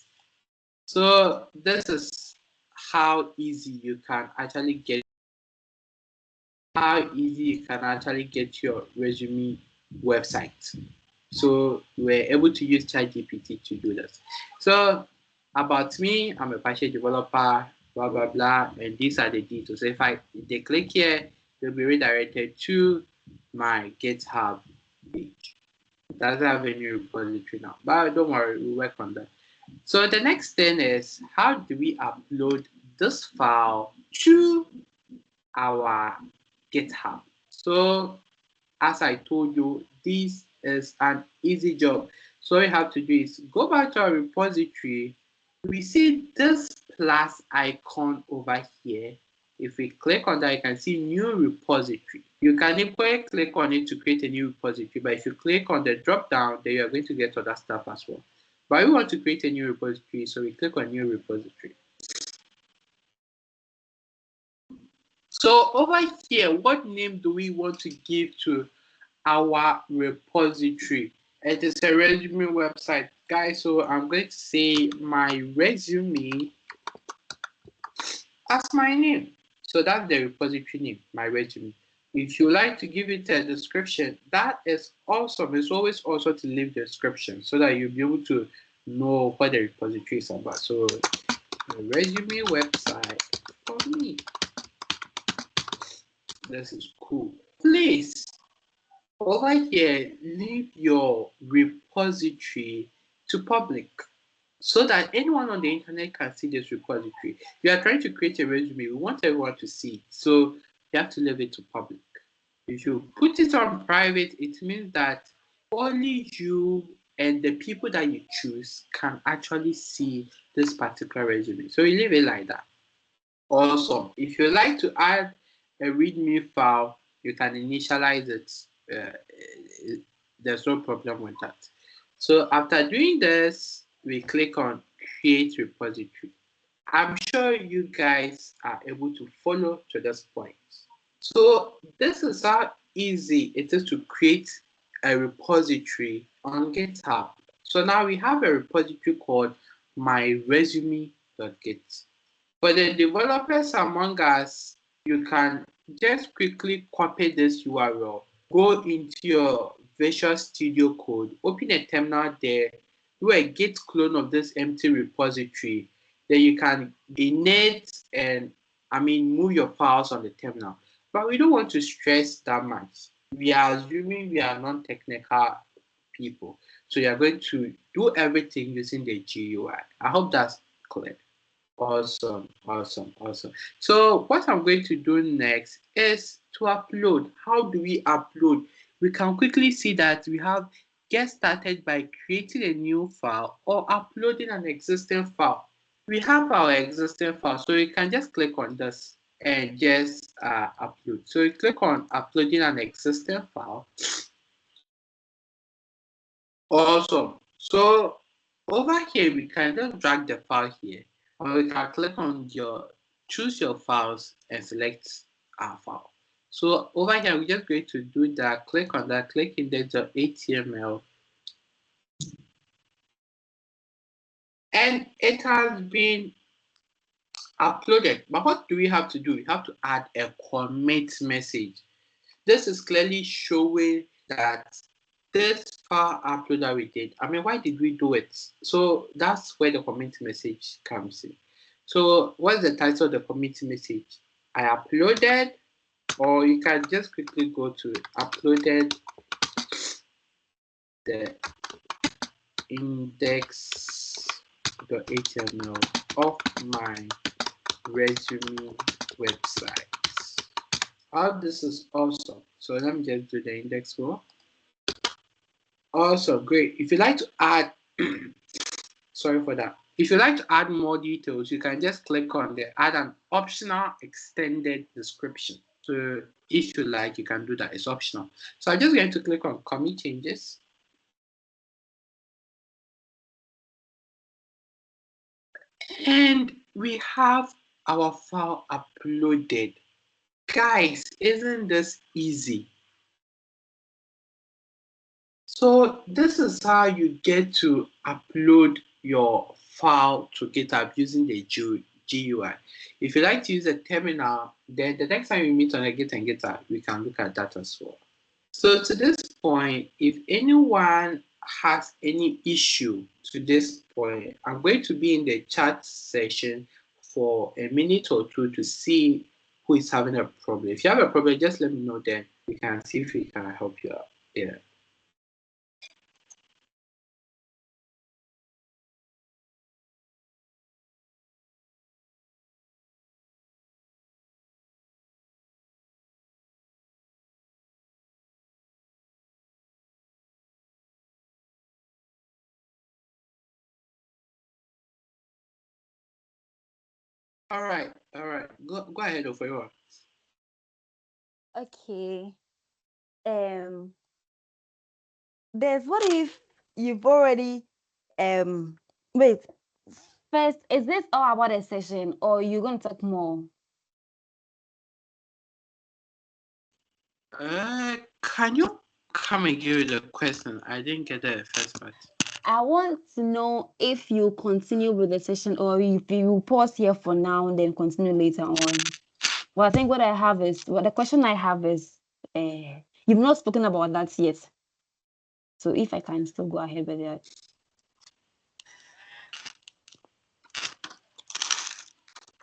So this is how easy you can actually get your resume website. So we're able to use ChatGPT to do this. So about me, I'm a passionate developer, blah blah blah, and these are the details. So if they click here, they'll be redirected to my GitHub page. It doesn't have any repository now, but don't worry, we'll work on that. So the next thing is, how do we upload this file to our GitHub? So as I told you, this is an easy job. So all you have to do is go back to our repository. We see this plus icon over here. If we click on that, you can see new repository. You can equally click on it to create a new repository, but if you click on the drop down, then you are going to get other stuff as well. But we want to create a new repository, so we click on new repository. So over here, what name do we want to give to our repository? It is a resume website, guys. So I'm going to say my resume as my name. So that's the repository name, my resume. If you like to give it a description, that is awesome. It's always also to leave the description so that you'll be able to know what the repository is about. So my resume website for me. This is cool. Please, over here, leave your repository to public so that anyone on the internet can see this repository. You are trying to create a resume, we want everyone to see it, so you have to leave it to public. If you put it on private, it means that only you and the people that you choose can actually see this particular resume. So you leave it like that. Also, if you like to add a README file, you can initialize it. There's no problem with that. So after doing this, we click on Create Repository. I'm sure you guys are able to follow to this point. So this is how easy it is to create a repository on GitHub. So now we have a repository called myresume.git. For the developers among us, you can just quickly copy this URL, go into your Visual Studio Code, open a terminal there, do a git clone of this empty repository. Then you can init and move your files on the terminal. But we don't want to stress that much. We are assuming we are non-technical people. So you are going to do everything using the GUI. I hope that's clear. Awesome, awesome, awesome. So what I'm going to do next is to upload. How do we upload? We can quickly see that we have get started by creating a new file or uploading an existing file. We have our existing file, so you can just click on this and just upload. So you click on uploading an existing file. Awesome. So over here, we can just drag the file here, or we can click on choose your files and select our file. So over here, we're just going to do that. Click on that, click index.html, and it has been uploaded. But what do we have to do? We have to add a commit message. This is clearly showing that this file upload that we did, why did we do it? So that's where the commit message comes in. So what's the title of the commit message? I uploaded, or you can just quickly go to uploaded the index.html of my resume website. This is awesome. So let me just do the index for. Awesome, great. If you like to add, sorry for that. If you like to add more details, you can just click on the add an optional extended description. So if you like, you can do that. It's optional. So I'm just going to click on commit changes. And we have our file uploaded. Guys, isn't this easy? So this is how you get to upload your file to GitHub using the GUI. If you like to use a terminal, then the next time we meet on a Git and GitHub, we can look at that as well. So to this point, if anyone has any issue to this point, I'm going to be in the chat session for a minute or two to see who is having a problem. If you have a problem, just let me know, then we can see if we can help you out. Yeah. All right. Go ahead, Ofewa. Okay. There's what if you've already wait. First, is this all about a session or you're gonna talk more? Can you come again with the question? I didn't get the first part. I want to know if you continue with the session or if you pause here for now and then continue later on. Well, I think the question I have is, you've not spoken about that yet. So if I can still go ahead with that.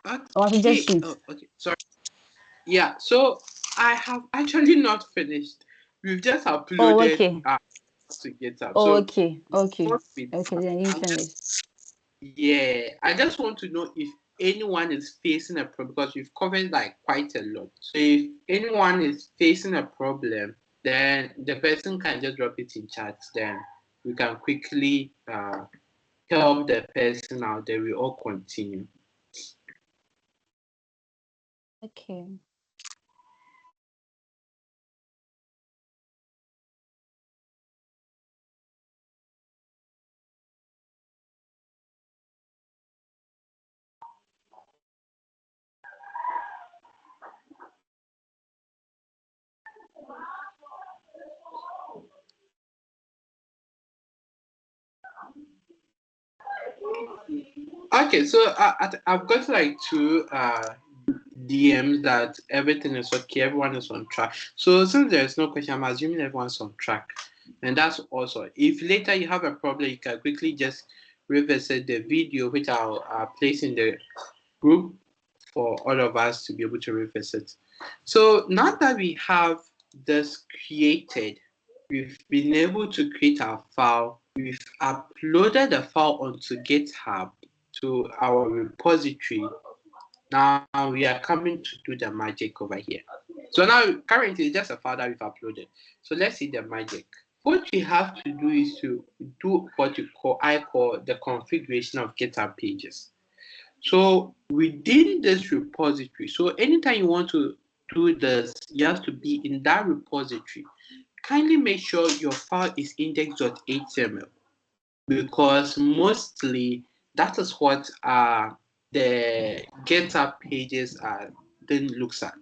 Okay. Or I should just shoot. Oh, okay. Sorry. Yeah. So I have actually not finished. We've just uploaded okay. to GitHub. Okay. Then you I'm finish. just, yeah. I just want to know if anyone is facing a problem, because we've covered like quite a lot. So if anyone is facing a problem, then the person can just drop it in chat. Then we can quickly help the person out. Then we all continue. Okay. Okay, so I've got like two DMs that everything is okay, everyone is on track. So since there's no question, I'm assuming everyone's on track, and that's also. If later you have a problem, you can quickly just revisit the video, which I'll place in the group for all of us to be able to revisit. So now that we have this created, we've been able to create our file. We've uploaded the file onto GitHub to our repository. Now we are coming to do the magic over here. So now currently it's just a file that we've uploaded. So let's see the magic. What we have to do is to do what I call the configuration of GitHub pages. So within this repository, so anytime you want to do this, you have to be in that repository. Kindly make sure your file is index.html because mostly that is what the GitHub pages then looks at.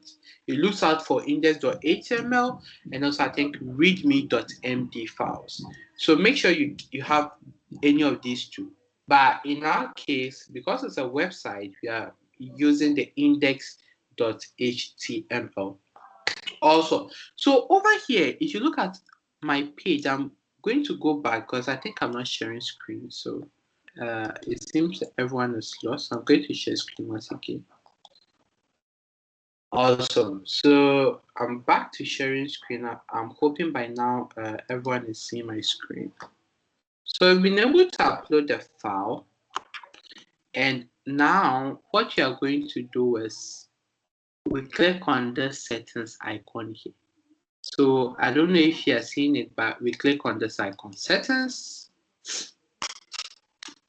It looks out for index.html and also I think readme.md files. So make sure you have any of these two. But in our case, because it's a website, we are using the index.html. Also, so over here, if you look at my page, I'm going to go back because I think I'm not sharing screen. So it seems everyone is lost. I'm going to share screen once again. Awesome. So I'm back to sharing screen. I'm hoping by now everyone is seeing my screen. So I've been able to upload the file. And now what you are going to do is we click on the settings icon here. So I don't know if you are seeing it, but we click on this icon, settings.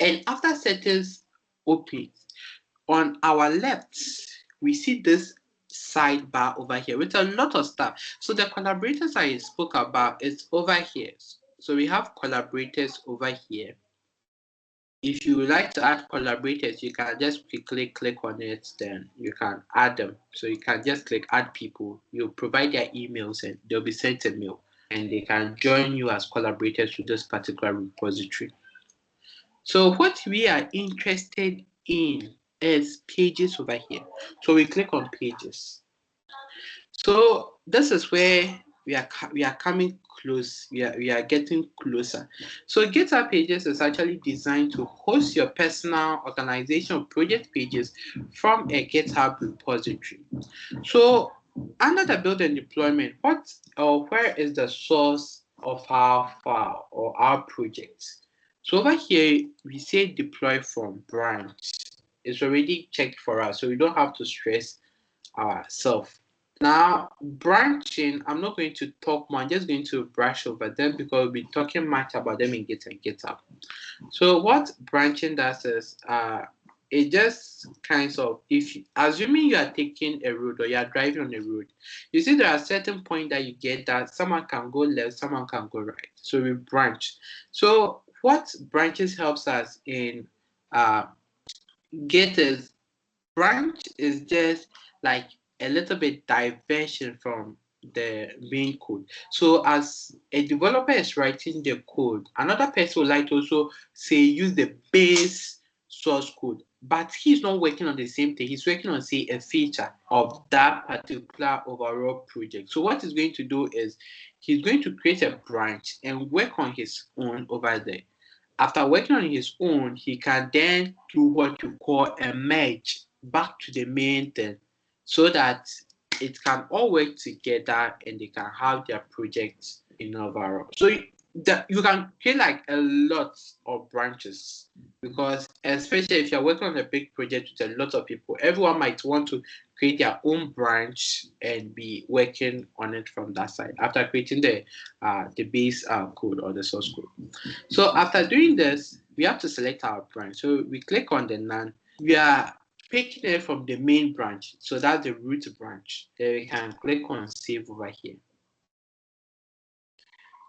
And after settings opens, on our left, we see this sidebar over here with a lot of stuff. So the collaborators I spoke about is over here. So we have collaborators over here. If you would like to add collaborators, you can just quickly click on it, then you can add them. So you can just click add people. You provide their emails and they'll be sent a mail and they can join you as collaborators to this particular repository. So what we are interested in is pages over here. So we click on pages. So this is where we are coming close. We are getting closer. So GitHub Pages is actually designed to host your personal organization project pages from a GitHub repository. So under the build and deployment, what or where is the source of our file or our project? So over here we say deploy from branch. It's already checked for us, so we don't have to stress ourselves. Now, branching, I'm not going to talk more, I'm just going to brush over them because we'll be talking much about them in GitHub. So what branching does is it just kinds of, if assuming you are taking a road or you are driving on a road, you see there are certain points that you get that someone can go left, someone can go right. So we branch. So what branches helps us in Git is branch is just like a little bit diversion from the main code. So as a developer is writing the code, another person would like to also say use the base source code, but he's not working on the same thing. He's working on say a feature of that particular overall project. So what he's going to do is he's going to create a branch and work on his own over there. After working on his own, he can then do what you call a merge back to the main thing so that it can all work together and they can have their projects in overall. So you can create like a lot of branches, because especially if you're working on a big project with a lot of people, everyone might want to create their own branch and be working on it from that side after creating the base code or the source code. So after doing this, we have to select our branch. So we click on the none. We are picking it from the main branch, so that's the root branch. Then we can click on save over here.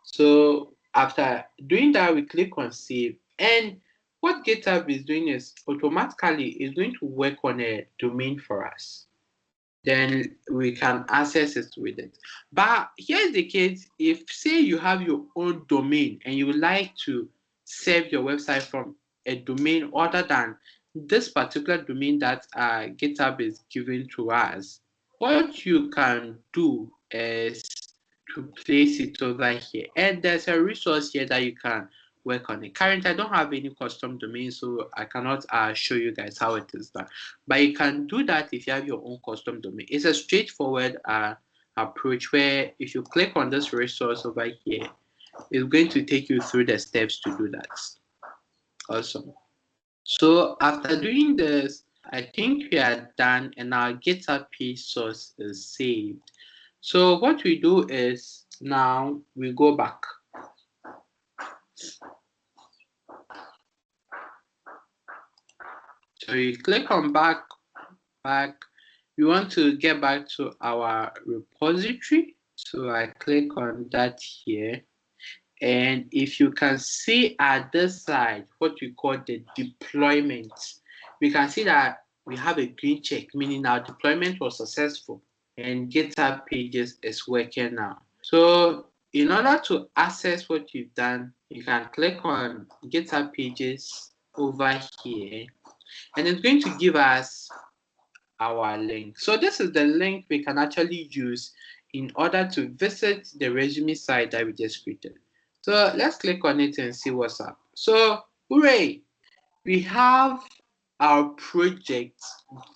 So after doing that, we click on save, and what GitHub is doing is automatically is going to work on a domain for us. Then we can access it with it. But here's the case: if say you have your own domain and you would like to save your website from a domain other than this particular domain that GitHub is giving to us, what you can do is to place it over here, and there's a resource here that you can work on it. Currently I don't have any custom domain, so I cannot show you guys how it is done, but you can do that if you have your own custom domain. It's a straightforward approach where if you click on this resource over here, it's going to take you through the steps to do that. Awesome. So after doing this, I think we are done and our GitHub page source is saved. So what we do is now we go back. So you click on back. We want to get back to our repository. So I click on that here. And if you can see at this side, what we call the deployment, we can see that we have a green check, meaning our deployment was successful and GitHub Pages is working now. So in order to access what you've done, you can click on GitHub Pages over here, and it's going to give us our link. So this is the link we can actually use in order to visit the resume site that we just created. So let's click on it and see what's up. So hooray, we have our project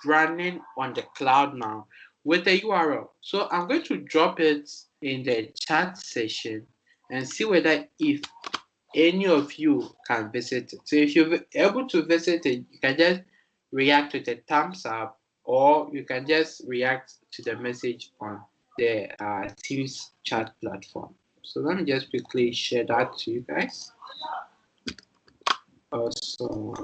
running on the cloud now with a URL. So I'm going to drop it in the chat session and see whether if any of you can visit it. So if you're able to visit it, you can just react with a thumbs up, or you can just react to the message on the Teams chat platform. So let me just quickly share that to you guys. Awesome.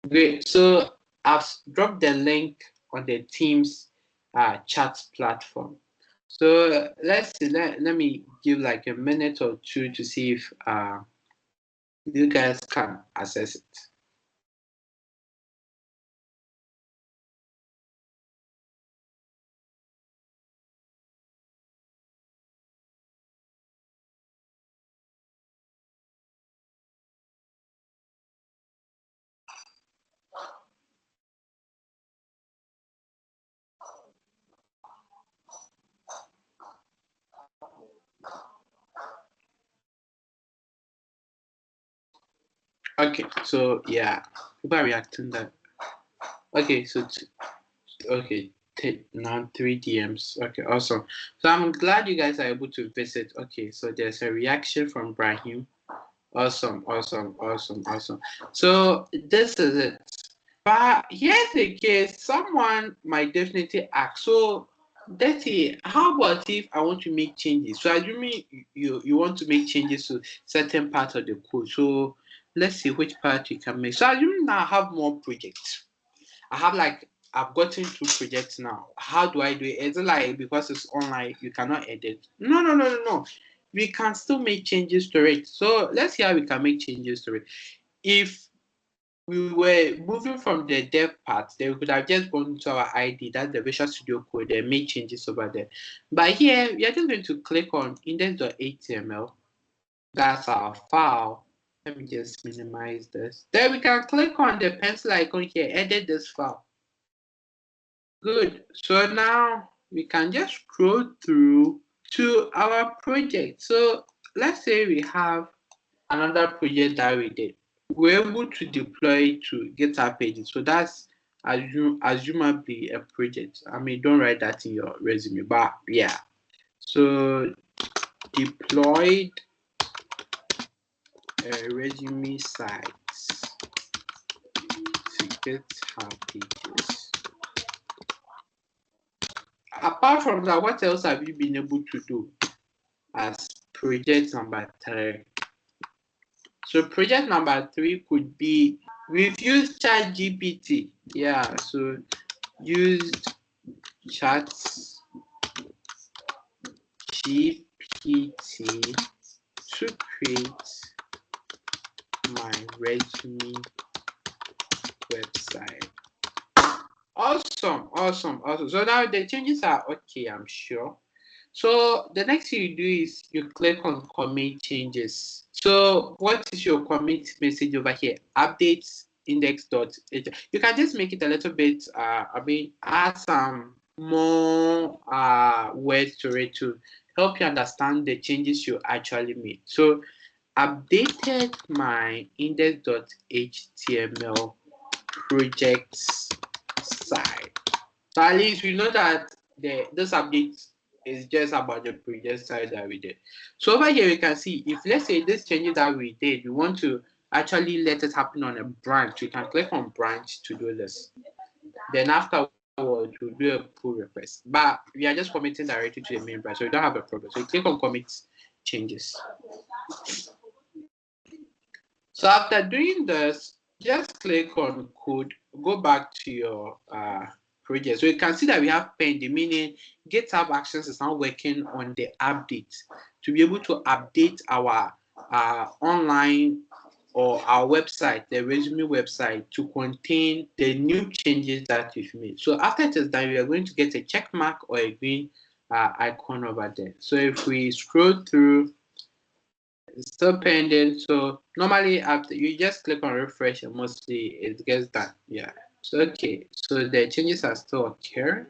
Great. So I've dropped the link on the Teams chat platform. So let's see, let me give like a minute or two to see if you guys can access it. Okay, so yeah, people are reacting that. Okay, so okay, now 3 DMs. Okay, awesome. So I'm glad you guys are able to visit. Okay, so there's a reaction from Brahim. Awesome. So this is it. But here's the case, someone might definitely ask, so Dirty, how about if I want to make changes? So assuming you want to make changes to certain parts of the code. So let's see which part you can make. So assuming now I have more projects. I've gotten 2 projects now. How do I do it? Is it like because it's online you cannot edit? No. We can still make changes to it. So let's see how we can make changes to it. If we were moving from the dev part, then we could have just gone to our ID, that's the Visual Studio Code, and made changes over there. But here, we are just going to click on index.html. That's our file. Let me just minimize this. Then we can click on the pencil icon here, edit this file. Good. So now we can just scroll through to our project. So let's say we have another project that we did. We're able to deploy to GitHub Pages. So that's assumably a project. I mean, don't write that in your resume, but yeah. So deployed a resume site to GitHub Pages. Apart from that, what else have you been able to do as project number 3? So project number 3 could be we've used ChatGPT. Yeah, so used ChatGPT to create my resume website. Awesome. So now the changes are okay, I'm sure. So the next thing you do is you click on commit changes. So what is your commit message over here? Updates index.html. You can just make it a little bit, add some more words to it to help you understand the changes you actually made. So updated my index.html projects site. So at least we know that this update is just about the project side that we did. So over here we can see if let's say this changes that we did, we want to actually let it happen on a branch. We can click on branch to do this. Then afterwards we'll do a pull request. But we are just committing directly to the main branch, so we don't have a problem. So you click on commit changes. So after doing this, just click on code, go back to your project. So you can see that we have pending, meaning GitHub Actions is now working on the update to be able to update our online or our website, the resume website, to contain the new changes that we've made. So after it is done, we are going to get a check mark or a green icon over there. So if we scroll through, it's still pending. So normally after you just click on refresh and mostly it gets done. Yeah. So okay. So the changes are still occurring.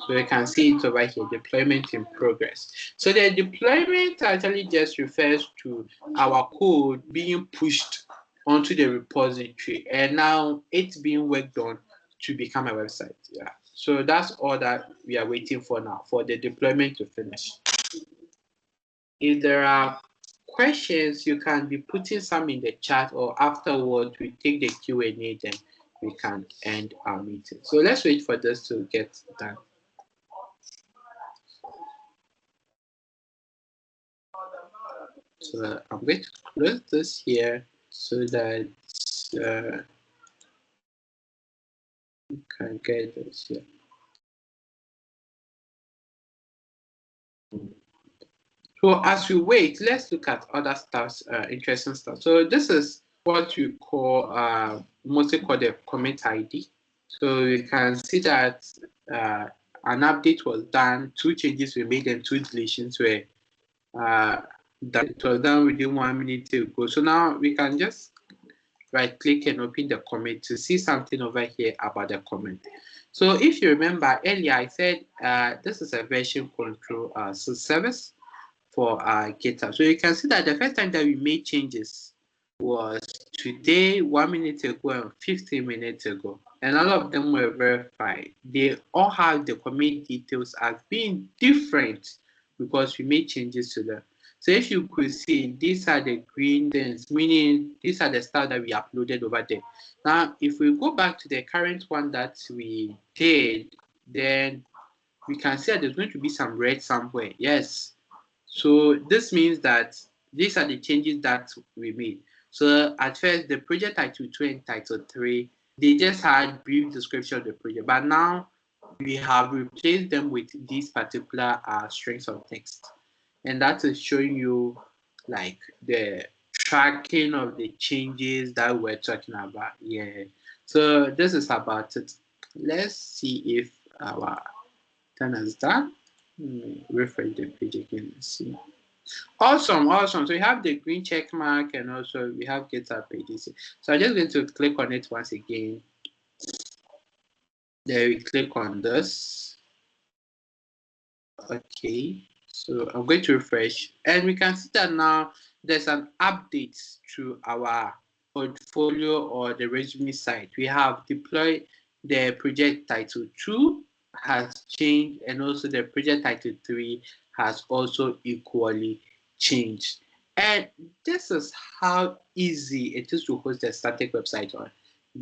So you can see it over here, deployment in progress. So the deployment actually just refers to our code being pushed onto the repository and now it's being worked on to become a website. Yeah. So that's all that we are waiting for now, for the deployment to finish. If there are questions, you can be putting some in the chat, or afterwards we take the Q&A, then we can end our meeting. So let's wait for this to get done. So I'm going to close this here so that you can get this here. So as we wait, let's look at other stuff, interesting stuff. So this is what we call mostly called the commit ID. So you can see that an update was done, 2 changes were made, and 2 deletions were done. It was done within 1 minute ago. So now we can just right click and open the commit to see something over here about the commit. So if you remember earlier, I said this is a version control service for GitHub. So you can see that the first time that we made changes was today, 1 minute ago, and 15 minutes ago. And all of them were verified. They all have the commit details as being different because we made changes to them. So if you could see, these are the green things, meaning these are the stuff that we uploaded over there. Now, if we go back to the current one that we did, then we can see that there's going to be some red somewhere. Yes. So this means that these are the changes that we made. So at first, the project title 2 and title 3, they just had brief description of the project, but now we have replaced them with these particular strings of text, and that is showing you like the tracking of the changes that we're talking about. Yeah. So this is about it. Let's see if our turn is done. Refresh the page again and see. Awesome. So we have the green check mark and also we have GitHub Pages. So I'm just going to click on it once again. Then we click on this. Okay. So I'm going to refresh and we can see that now there's an update to our portfolio or the resume site. We have deployed the project title 2 has changed, and also the project title 3 has also equally changed. And this is how easy it is to host a static website on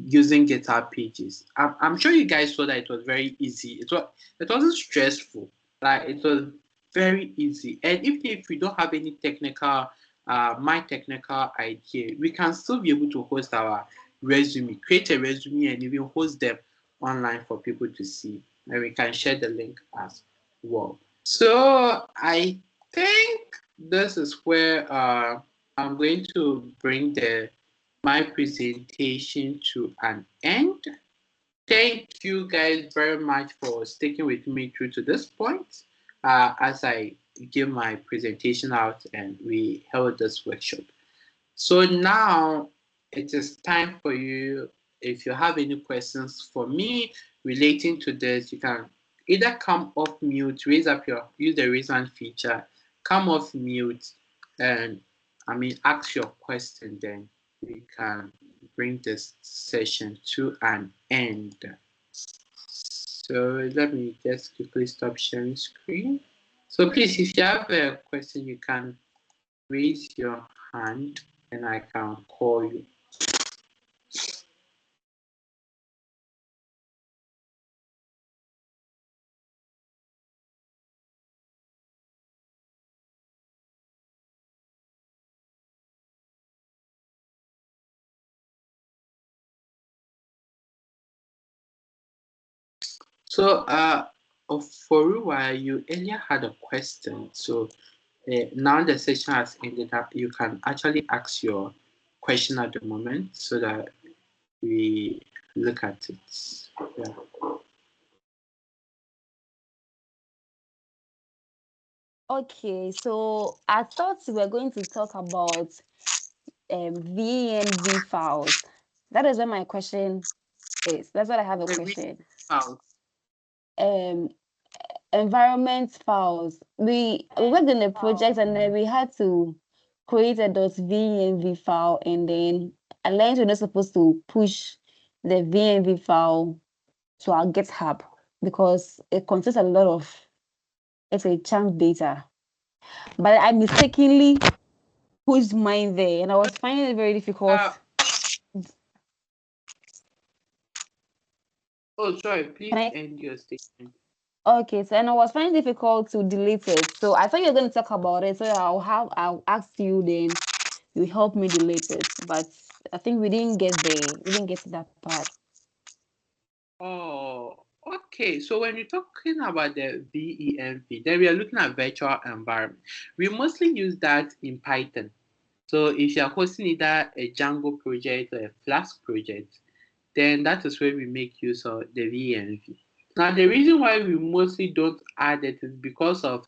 using GitHub Pages. I'm sure you guys saw that it was very easy. It wasn't stressful. Like, it was very easy. And even if we don't have any technical, my technical idea, we can still be able to host our resume, create a resume, and even host them online for people to see. And we can share the link as well. So I think this is where I'm going to bring my presentation to an end. Thank you guys very much for sticking with me through to this point as I give my presentation out and we held this workshop. So now it is time for you. If you have any questions for me relating to this, you can either come off mute, use the raise hand feature, come off mute, and ask your question. Then we can bring this session to an end. So let me just quickly stop sharing screen. So please, if you have a question, you can raise your hand and I can call you. So, for a while, you earlier had a question. So now the session has ended up. You can actually ask your question at the moment so that we look at it. Yeah. Okay, so I thought we were going to talk about VNV files. That is what my question is. That's what I have a question. Um, environment files. We worked in a project and then we had to create a .venv file, and then I learned we're not supposed to push the venv file to our GitHub because it contains a lot of, it's a chunk data. But I mistakenly pushed mine there, and I was finding it very difficult. Oh, sorry. Please end your statement. Okay, so and I was finding it difficult to delete it. So I thought you were going to talk about it. So I'll ask you, then you help me delete it. But I think we didn't get there. We didn't get to that part. Oh, okay. So when you're talking about the VENV, then we are looking at virtual environment. We mostly use that in Python. So if you are hosting either a Django project or a Flask project, then that is where we make use of the VNV. Now, the reason why we mostly don't add it is because of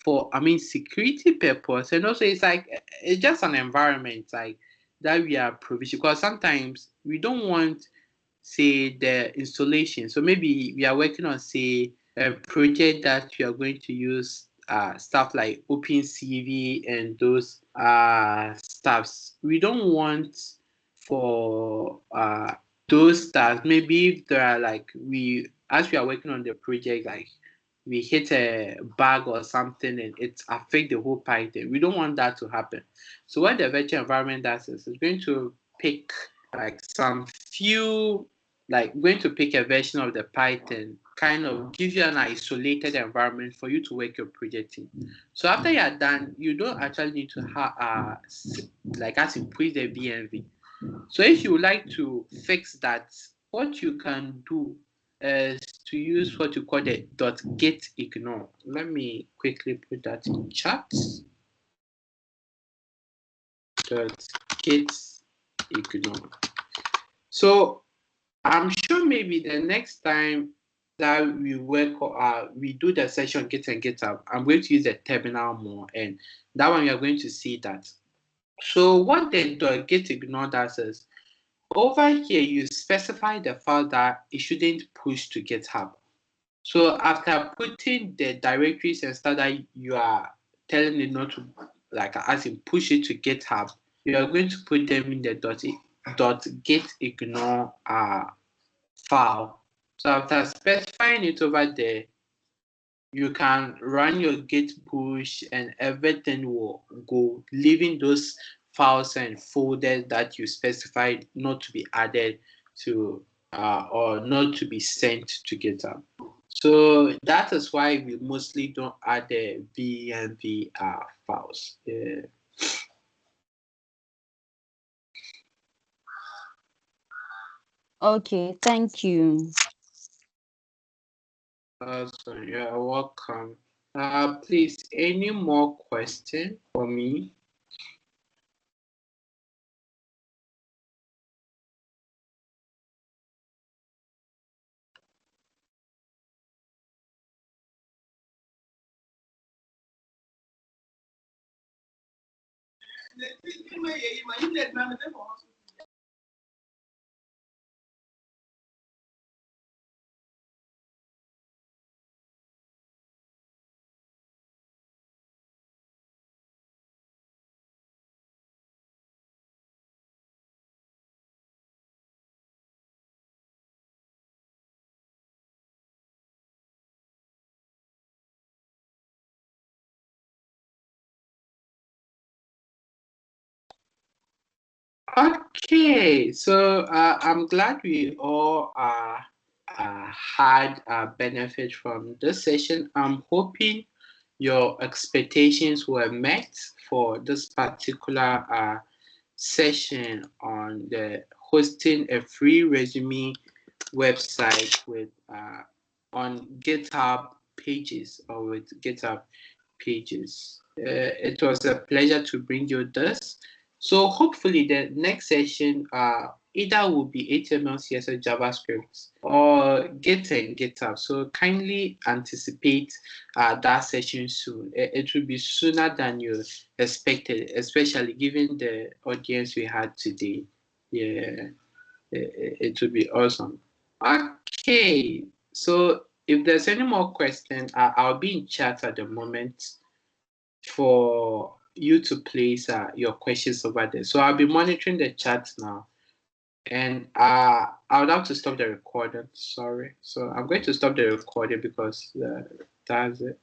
for security purpose, and also it's just an environment like that we are provisioning, because sometimes we don't want, say, the installation. So maybe we are working on, say, a project that we are going to use stuff like OpenCV and those stuffs. We don't want for those stuff. Maybe if there are as we are working on the project, like we hit a bug or something and it affect the whole Python. We don't want that to happen. So what the virtual environment does is it's going to pick some few, going to pick a version of the Python, kind of give you an isolated environment for you to work your project in. So after you're done, you don't actually need to have as in put the VNV. So if you would like to fix that, what you can do is to use what you call the .gitignore. Let me quickly put that in chat. .gitignore. So I'm sure maybe the next time that we work or we do the session Git and GitHub, I'm going to use the terminal more, and that one you are going to see that. So what the .gitignore does is, over here you specify the file that it shouldn't push to GitHub. So after putting the directories and stuff that you are telling it not to, as in push it to GitHub, you are going to put them in the .gitignore file. So after specifying it over there, you can run your git push and everything will go, leaving those files and folders that you specified not to be added to or not to be sent to GitHub. So that is why we mostly don't add the VNV files. Yeah. Okay, thank you. So you're welcome. Please, any more question for me? Okay, so I'm glad we all had a benefit from this session. I'm hoping your expectations were met for this particular session on the hosting a free resume website with on GitHub Pages or with GitHub Pages. It was a pleasure to bring you this. So hopefully the next session either will be HTML, CSS, JavaScript, or Git and GitHub. So kindly anticipate that session soon. It will be sooner than you expected, especially given the audience we had today. Yeah, it would be awesome. Okay, so if there's any more questions, I'll be in chat at the moment for you to place your questions over there. So I'll be monitoring the chat now. And I would have to stop the recording. Sorry. So I'm going to stop the recording because that's it.